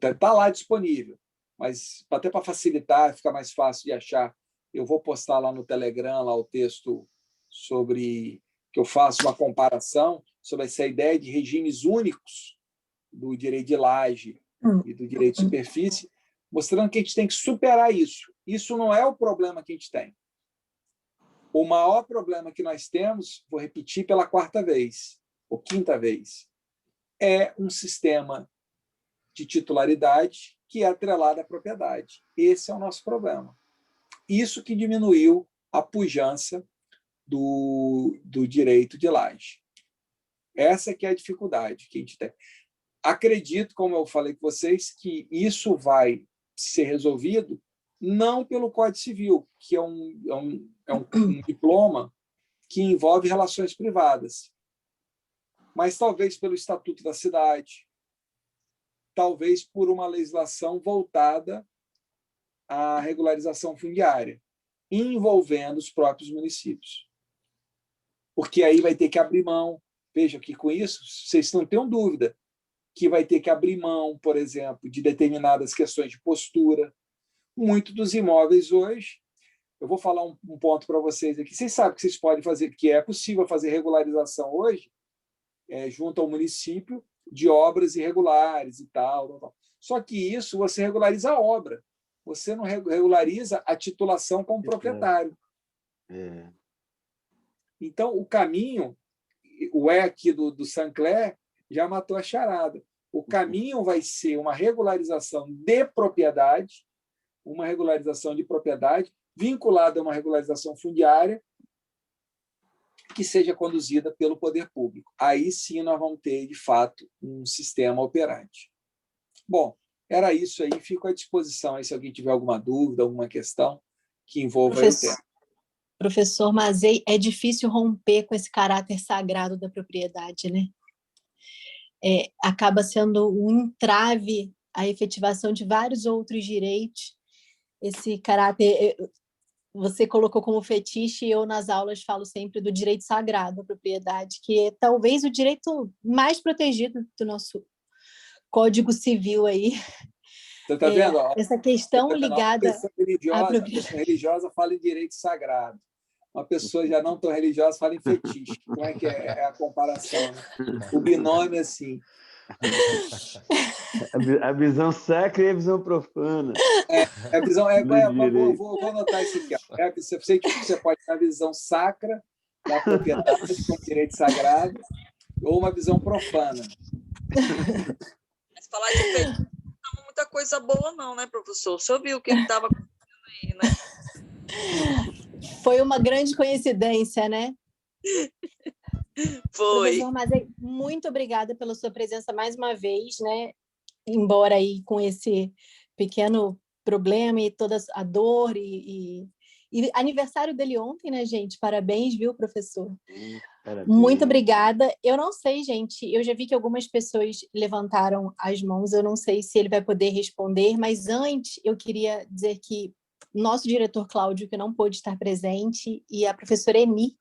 Está lá disponível, mas até para facilitar, ficar mais fácil de achar, eu vou postar lá no Telegram lá o texto sobre... que eu faço uma comparação sobre essa ideia de regimes únicos do direito de laje e do direito de superfície, mostrando que a gente tem que superar isso. Isso não é o problema que a gente tem. O maior problema que nós temos, vou repetir pela 4ª vez, ou 5ª vez, é um sistema de titularidade que é atrelado à propriedade. Esse é o nosso problema. Isso que diminuiu a pujança do direito de laje. Essa que é a dificuldade que a gente tem. Acredito, como eu falei com vocês, que isso vai ser resolvido não pelo Código Civil, que é um diploma que envolve relações privadas, mas talvez pelo Estatuto da Cidade, talvez por uma legislação voltada à regularização fundiária, envolvendo os próprios municípios. porque aí vai ter que abrir mão. Veja que com isso, vocês não tenham dúvida que vai ter que abrir mão, por exemplo, de determinadas questões de postura. Muitos dos imóveis hoje, eu vou falar um ponto para vocês aqui. Vocês sabem que vocês podem fazer, que é possível fazer regularização hoje, junto ao município, de obras irregulares e tal. Só que isso você regulariza a obra. Você não regulariza a titulação como proprietário. Então, o caminho, o aqui do Sancler já matou a charada. O caminho vai ser uma regularização de propriedade, vinculada a uma regularização fundiária, que seja conduzida pelo poder público. Aí sim nós vamos ter, de fato, um sistema operante. Bom, era isso aí. Fico à disposição aí, se alguém tiver alguma dúvida, alguma questão que envolva o tema. Professor Mazei, é difícil romper com esse caráter sagrado da propriedade, né? Acaba sendo um entrave à efetivação de vários outros direitos. Esse caráter, você colocou como fetiche, e eu nas aulas falo sempre do direito sagrado à propriedade, que é talvez o direito mais protegido do nosso Código Civil aí. Você está vendo? Essa questão ligada à propriedade. A pessoa religiosa fala em direito sagrado. Uma pessoa já não tão religiosa fala em fetiche. Como é que é a comparação? Né? O binômio, assim. A visão sacra e a visão profana. A visão vou anotar isso aqui. Eu sei que você pode ter a visão sacra da propriedade, com direito sagrado, ou uma visão profana. Mas falar de fetiche não é muita coisa boa, não, né, professor? O senhor viu o que estava acontecendo aí, né? Foi uma grande coincidência, né? Foi. Professor Mazei, muito obrigada pela sua presença mais uma vez, né? Embora aí com esse pequeno problema e toda a dor e aniversário dele ontem, né, gente? Parabéns, viu, professor? Parabéns. Muito obrigada. Eu não sei, gente, eu já vi que algumas pessoas levantaram as mãos, eu não sei se ele vai poder responder, mas antes eu queria dizer que nosso diretor Cláudio, que não pôde estar presente, e a professora Eni,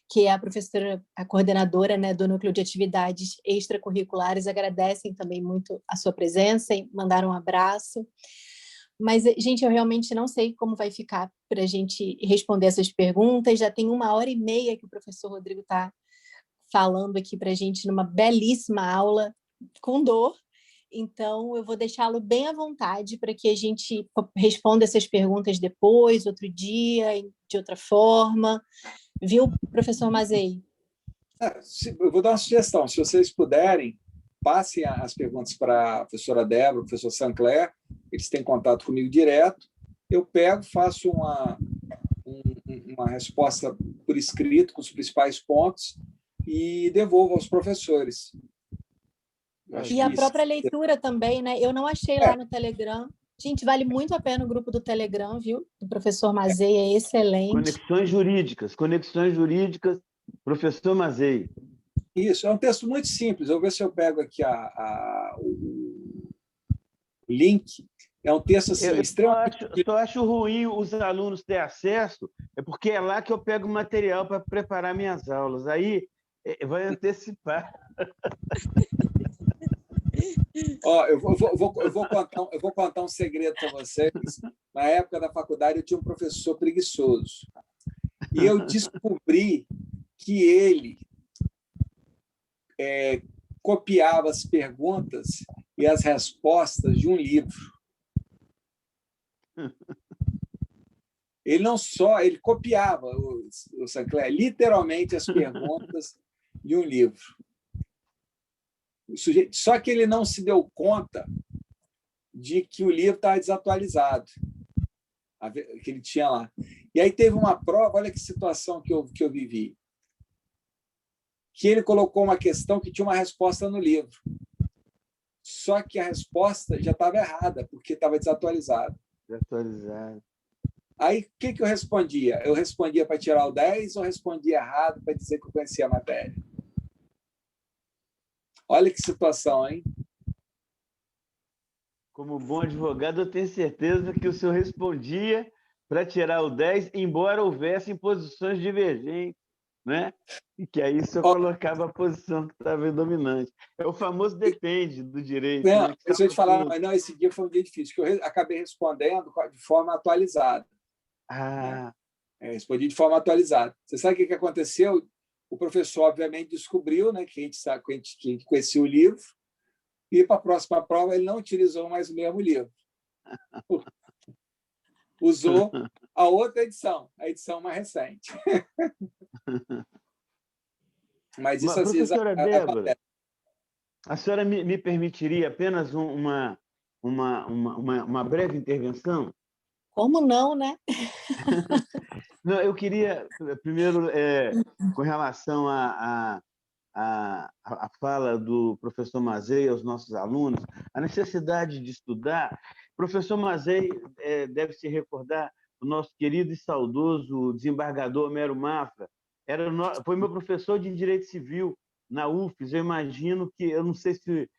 que é a coordenadora, né, do Núcleo de Atividades Extracurriculares, agradecem também muito a sua presença e mandaram um abraço. Mas, gente, eu realmente não sei como vai ficar para a gente responder essas perguntas. Já tem 1h30 que o professor Rodrigo está falando aqui para a gente numa belíssima aula, com dor. Então, eu vou deixá-lo bem à vontade para que a gente responda essas perguntas depois, outro dia, de outra forma. Viu, professor Mazei? Eu vou dar uma sugestão. Se vocês puderem, passem as perguntas para a professora Débora, o professor Sancler, eles têm contato comigo direto. Eu pego, faço uma resposta por escrito, com os principais pontos, e devolvo aos professores. E a própria leitura também, né? Eu não achei lá no Telegram. Gente, vale muito a pena o grupo do Telegram, viu? Do professor Mazei, é excelente. Conexões jurídicas, professor Mazei. Isso, é um texto muito simples. Eu vou ver se eu pego aqui o link. É um texto assim, extremamente... Eu acho ruim os alunos terem acesso, porque é lá que eu pego material para preparar minhas aulas. Aí vai antecipar. Eu vou contar um segredo para vocês. Na época da faculdade, eu tinha um professor preguiçoso. E eu descobri que ele copiava as perguntas e as respostas de um livro. Ele copiava, o Sancler, literalmente as perguntas de um livro. Só que ele não se deu conta de que o livro estava desatualizado, que ele tinha lá. E aí teve uma prova, olha que situação que eu vivi, que ele colocou uma questão que tinha uma resposta no livro. Só que a resposta já estava errada, porque estava desatualizado. Desatualizado. Aí, o que eu respondia? Eu respondia para tirar o 10 ou respondia errado para dizer que eu conhecia a matéria? Olha que situação, hein? Como bom advogado, eu tenho certeza que o senhor respondia para tirar o 10, embora houvessem posições divergentes. né? E que aí o senhor colocava a posição que estava dominante. É o famoso depende do direito. Não, Né, deixa eu te falar, mas não, esse dia foi um dia difícil, que eu acabei respondendo de forma atualizada. Ah. Né? Respondi de forma atualizada. Você sabe o que aconteceu? O professor, obviamente, descobriu, né, que a gente conhecia o livro, e para a próxima prova ele não utilizou mais o mesmo livro. Usou a outra edição, a edição mais recente. Mas isso às vezes professora Débora, a senhora me permitiria apenas uma breve intervenção? Como não, né? Não, eu queria, primeiro, com relação à fala do professor Mazei aos nossos alunos, a necessidade de estudar. O professor Mazei deve se recordar do nosso querido e saudoso desembargador Homero Mafra. Foi meu professor de Direito Civil na UFES. Eu imagino que, eu não sei se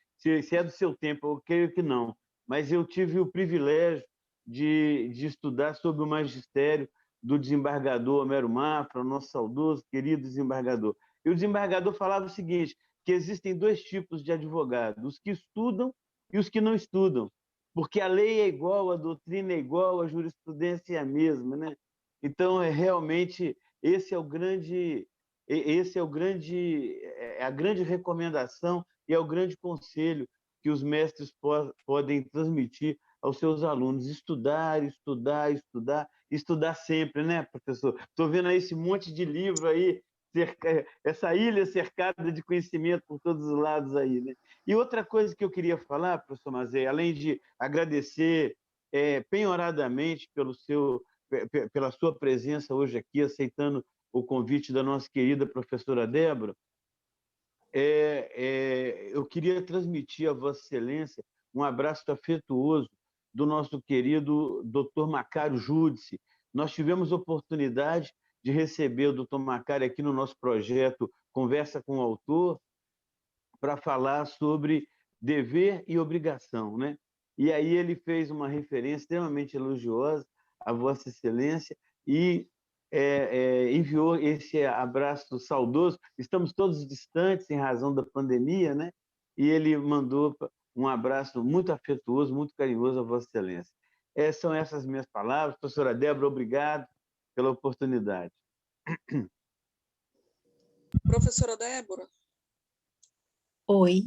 é do seu tempo, eu creio que não, mas eu tive o privilégio de estudar sobre o magistério do desembargador Homero Mafra, nosso saudoso, querido desembargador. E o desembargador falava o seguinte, que existem dois tipos de advogados, os que estudam e os que não estudam, porque a lei é igual, a doutrina é igual, a jurisprudência é a mesma, né? Então, realmente, a grande recomendação e é o grande conselho que os mestres podem transmitir aos seus alunos, estudar, estudar, estudar, estudar sempre, né, professor? Estou vendo aí esse monte de livro aí, essa ilha cercada de conhecimento por todos os lados aí, né? E outra coisa que eu queria falar, professor Mazei, além de agradecer penhoradamente pela sua presença hoje aqui, aceitando o convite da nossa querida professora Débora, eu queria transmitir a Vossa Excelência um abraço afetuoso do nosso querido Dr. Macário Júdice. Nós tivemos oportunidade de receber o Dr. Macário aqui no nosso projeto Conversa com o Autor para falar sobre dever e obrigação, né? E aí ele fez uma referência extremamente elogiosa a Vossa Excelência e enviou esse abraço saudoso. Estamos todos distantes em razão da pandemia, né? E ele mandou um abraço muito afetuoso, muito carinhoso a Vossa Excelência. São essas minhas palavras. Professora Débora, obrigado pela oportunidade. Professora Débora? Oi.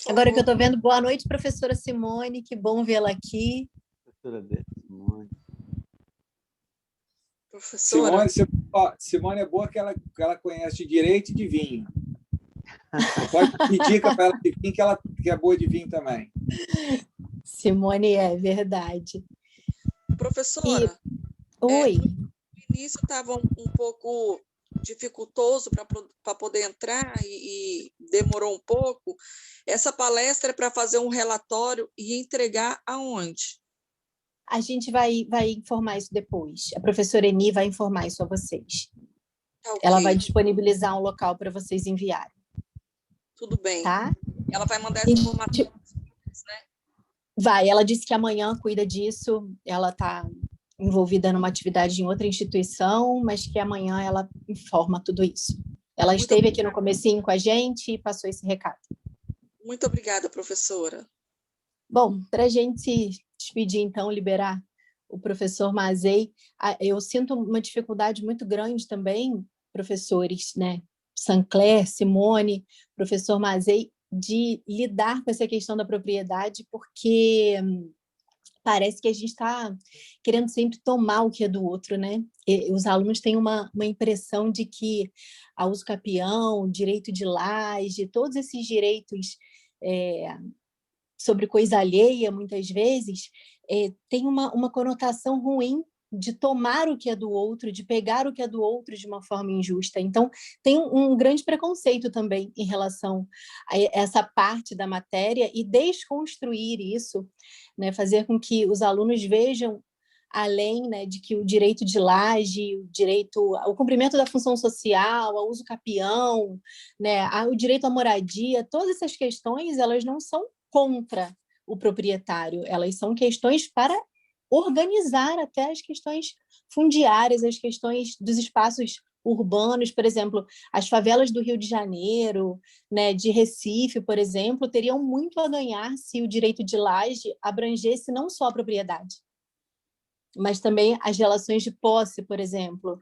Agora que eu estou vendo, boa noite, professora Simone, que bom vê-la aqui. Professora Simone. Professora. Simone é boa que ela conhece de direito e de vinho. Você pode pedir dica para ela de vinho, que é boa de vinho também. Simone, é verdade. Professora, oi. No início estava um pouco dificultoso para poder entrar e demorou um pouco. Essa palestra é para fazer um relatório e entregar aonde? A gente vai informar isso depois. A professora Eni vai informar isso a vocês. Okay. Ela vai disponibilizar um local para vocês enviarem. Tudo bem. Tá? Ela vai mandar essa informação, né? Vai. Ela disse que amanhã cuida disso. Ela está envolvida numa atividade em outra instituição, mas que amanhã ela informa tudo isso. Ela esteve aqui no comecinho com a gente e passou esse recado. Muito obrigada, professora. Bom, para a gente se despedir, então, liberar o professor Mazei, eu sinto uma dificuldade muito grande também, professores, né? Sancler, Simone, professor Mazei, de lidar com essa questão da propriedade, porque parece que a gente está querendo sempre tomar o que é do outro, né? E os alunos têm uma impressão de que a uso capião, direito de laje, todos esses direitos sobre coisa alheia, muitas vezes, tem uma conotação ruim de tomar o que é do outro, de pegar o que é do outro de uma forma injusta. Então, tem um grande preconceito também em relação a essa parte da matéria e desconstruir isso, né, fazer com que os alunos vejam além, né, de que o direito de laje, o cumprimento da função social, o uso capião, né, o direito à moradia, todas essas questões, elas não são contra o proprietário, elas são questões para organizar até as questões fundiárias, as questões dos espaços urbanos, por exemplo, as favelas do Rio de Janeiro, né, de Recife, por exemplo, teriam muito a ganhar se o direito de laje abrangesse não só a propriedade, mas também as relações de posse, por exemplo.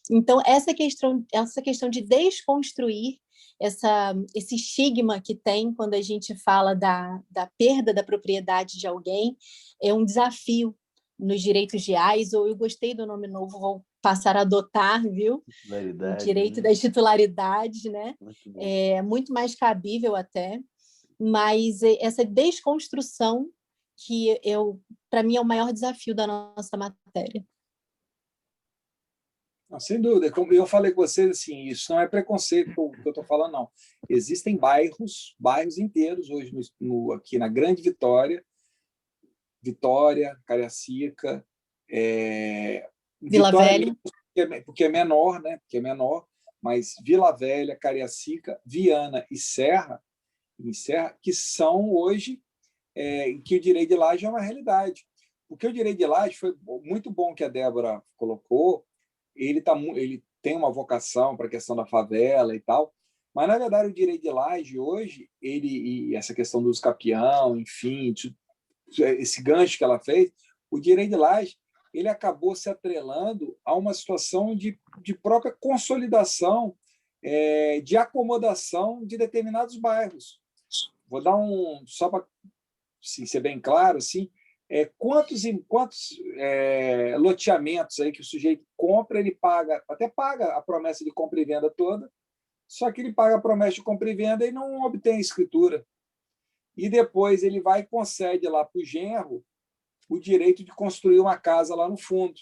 Então, essa questão de desconstruir esse estigma que tem quando a gente fala da perda da propriedade de alguém é um desafio nos direitos reais, ou eu gostei do nome novo, vou passar a adotar, viu? O direito das titularidades, né? É muito mais cabível até, mas essa desconstrução que para mim é o maior desafio da nossa matéria. Não, sem dúvida. Como eu falei com vocês, assim, isso não é preconceito que eu estou falando, não. Existem bairros inteiros hoje aqui na Grande Vitória, Cariacica, Vila Velha, porque é menor, né? Porque é menor, mas Vila Velha, Cariacica, Viana e Serra, que são hoje que o direito de laje é uma realidade. Porque o direito de laje foi muito bom que a Débora colocou. Ele tem uma vocação para a questão da favela e tal, mas, na verdade, o direito de laje hoje, e essa questão do uso capião, enfim, esse gancho que ela fez, o direito de laje ele acabou se atrelando a uma situação de própria consolidação, de acomodação de determinados bairros. Vou dar só para ser bem claro, assim, quantos loteamentos aí que o sujeito compra, ele até paga a promessa de compra e venda toda, só que ele paga a promessa de compra e venda e não obtém a escritura. E depois ele vai e concede lá para o genro o direito de construir uma casa lá no fundo.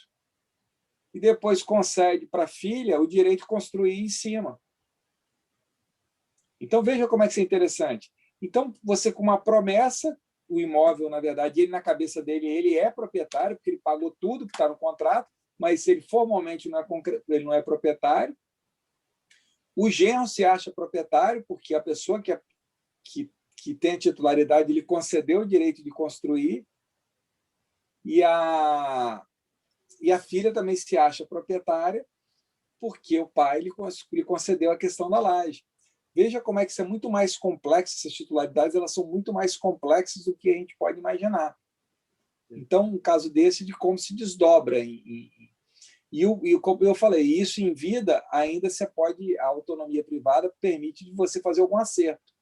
E depois concede para a filha o direito de construir em cima. Então, veja como é que isso é interessante. Então, você com uma promessa, o imóvel, na verdade, ele na cabeça dele, ele é proprietário, porque ele pagou tudo que está no contrato, mas se ele formalmente ele não é proprietário. O genro se acha proprietário, porque a pessoa que tem a titularidade, ele concedeu o direito de construir, e a filha também se acha proprietária, porque o pai lhe concedeu a questão da laje. Veja como é que isso é muito mais complexo, essas titularidades elas são muito mais complexas do que a gente pode imaginar. Então, um caso desse de como se desdobra. E como eu falei, isso em vida ainda a autonomia privada permite você fazer algum acerto.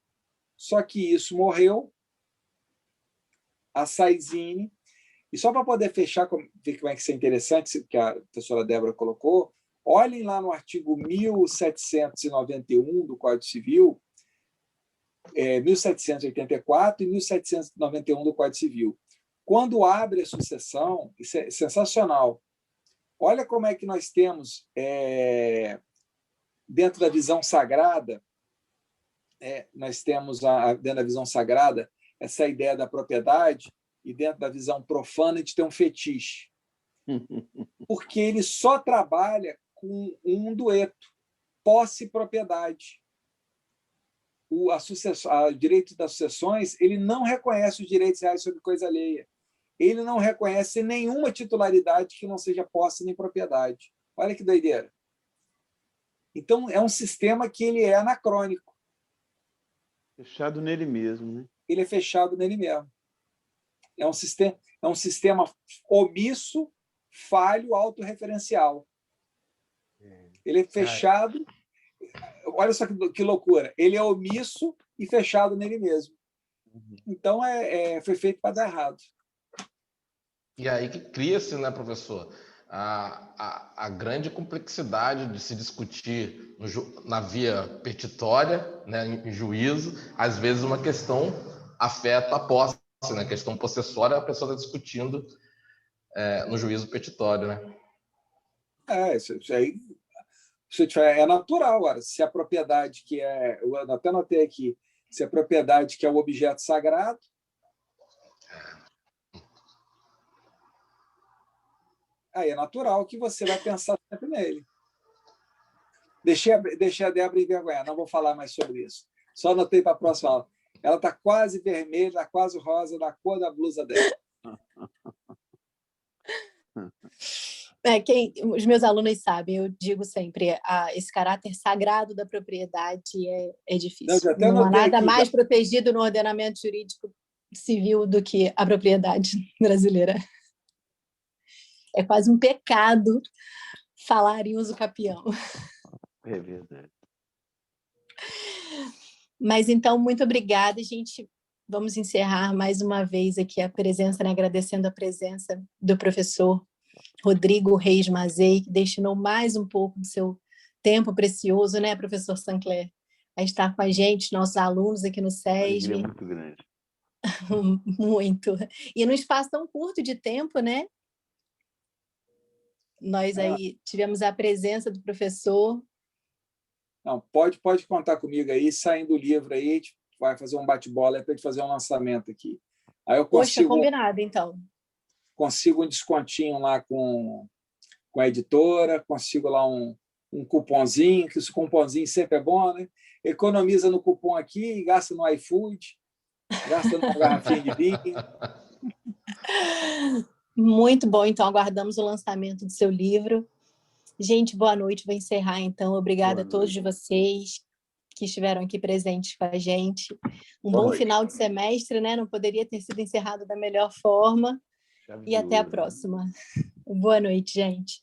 Só que isso morreu, a Saizine. E só para poder fechar, ver como é que isso é interessante, que a professora Débora colocou, olhem lá no artigo 1791 do Código Civil, 1784 e 1791 do Código Civil. Quando abre a sucessão, isso é sensacional. Olha como é que nós temos, dentro da visão sagrada, dentro da visão sagrada, essa ideia da propriedade, e dentro da visão profana, a gente tem um fetiche. Porque ele só trabalha com um dueto, posse e propriedade. O direito das sucessões, ele não reconhece os direitos reais sobre coisa alheia. Ele não reconhece nenhuma titularidade que não seja posse nem propriedade. Olha que doideira. Então, é um sistema que ele é anacrônico. Fechado nele mesmo, né? Ele é fechado nele mesmo. É um sistema omisso, falho, autorreferencial. Ele é fechado. Olha só que loucura. Ele é omisso e fechado nele mesmo. Então, foi feito para dar errado. E aí que cria-se, né, professor, a grande complexidade de se discutir na via petitória, né, em juízo. Às vezes uma questão afeta a posse, né, questão possessória, a pessoa está discutindo no juízo petitório, né? Isso aí é natural. Agora, se a propriedade eu até anotei aqui, se a propriedade que é o objeto sagrado, aí é natural que você vai pensar sempre nele. Deixei a Débora envergonhar, não vou falar mais sobre isso. Só anotei para a próxima aula. Ela está quase vermelha, está quase rosa, da cor da blusa dela. Os meus alunos sabem, eu digo sempre, esse caráter sagrado da propriedade é difícil. Não há nada mais protegido no ordenamento jurídico civil do que a propriedade brasileira. É quase um pecado falar em uso capião. É verdade. Mas então, muito obrigada, gente. Vamos encerrar mais uma vez aqui a presença, né? Agradecendo a presença do professor Rodrigo Reis Mazei, que destinou mais um pouco do seu tempo precioso, né, professor Sancler, a estar com a gente, nossos alunos aqui no SESB. É muito grande. Muito. E num espaço tão curto de tempo, né? Nós aí tivemos a presença do professor. Não, pode contar comigo aí, saindo o livro aí, a gente vai fazer um bate-bola para a gente fazer um lançamento aqui. Aí eu consigo, poxa, combinado, então. Consigo um descontinho lá com a editora, consigo lá um cupomzinho, que esse cupomzinho sempre é bom, né? Economiza no cupom aqui, gasta no iFood, gasta numa garrafinha de vinho. Muito bom, então aguardamos o lançamento do seu livro. Gente, boa noite, vou encerrar então. Obrigada a todos de vocês que estiveram aqui presentes com a gente. Bom final de semestre, né? Não poderia ter sido encerrado da melhor forma. E até a próxima. Boa noite, gente.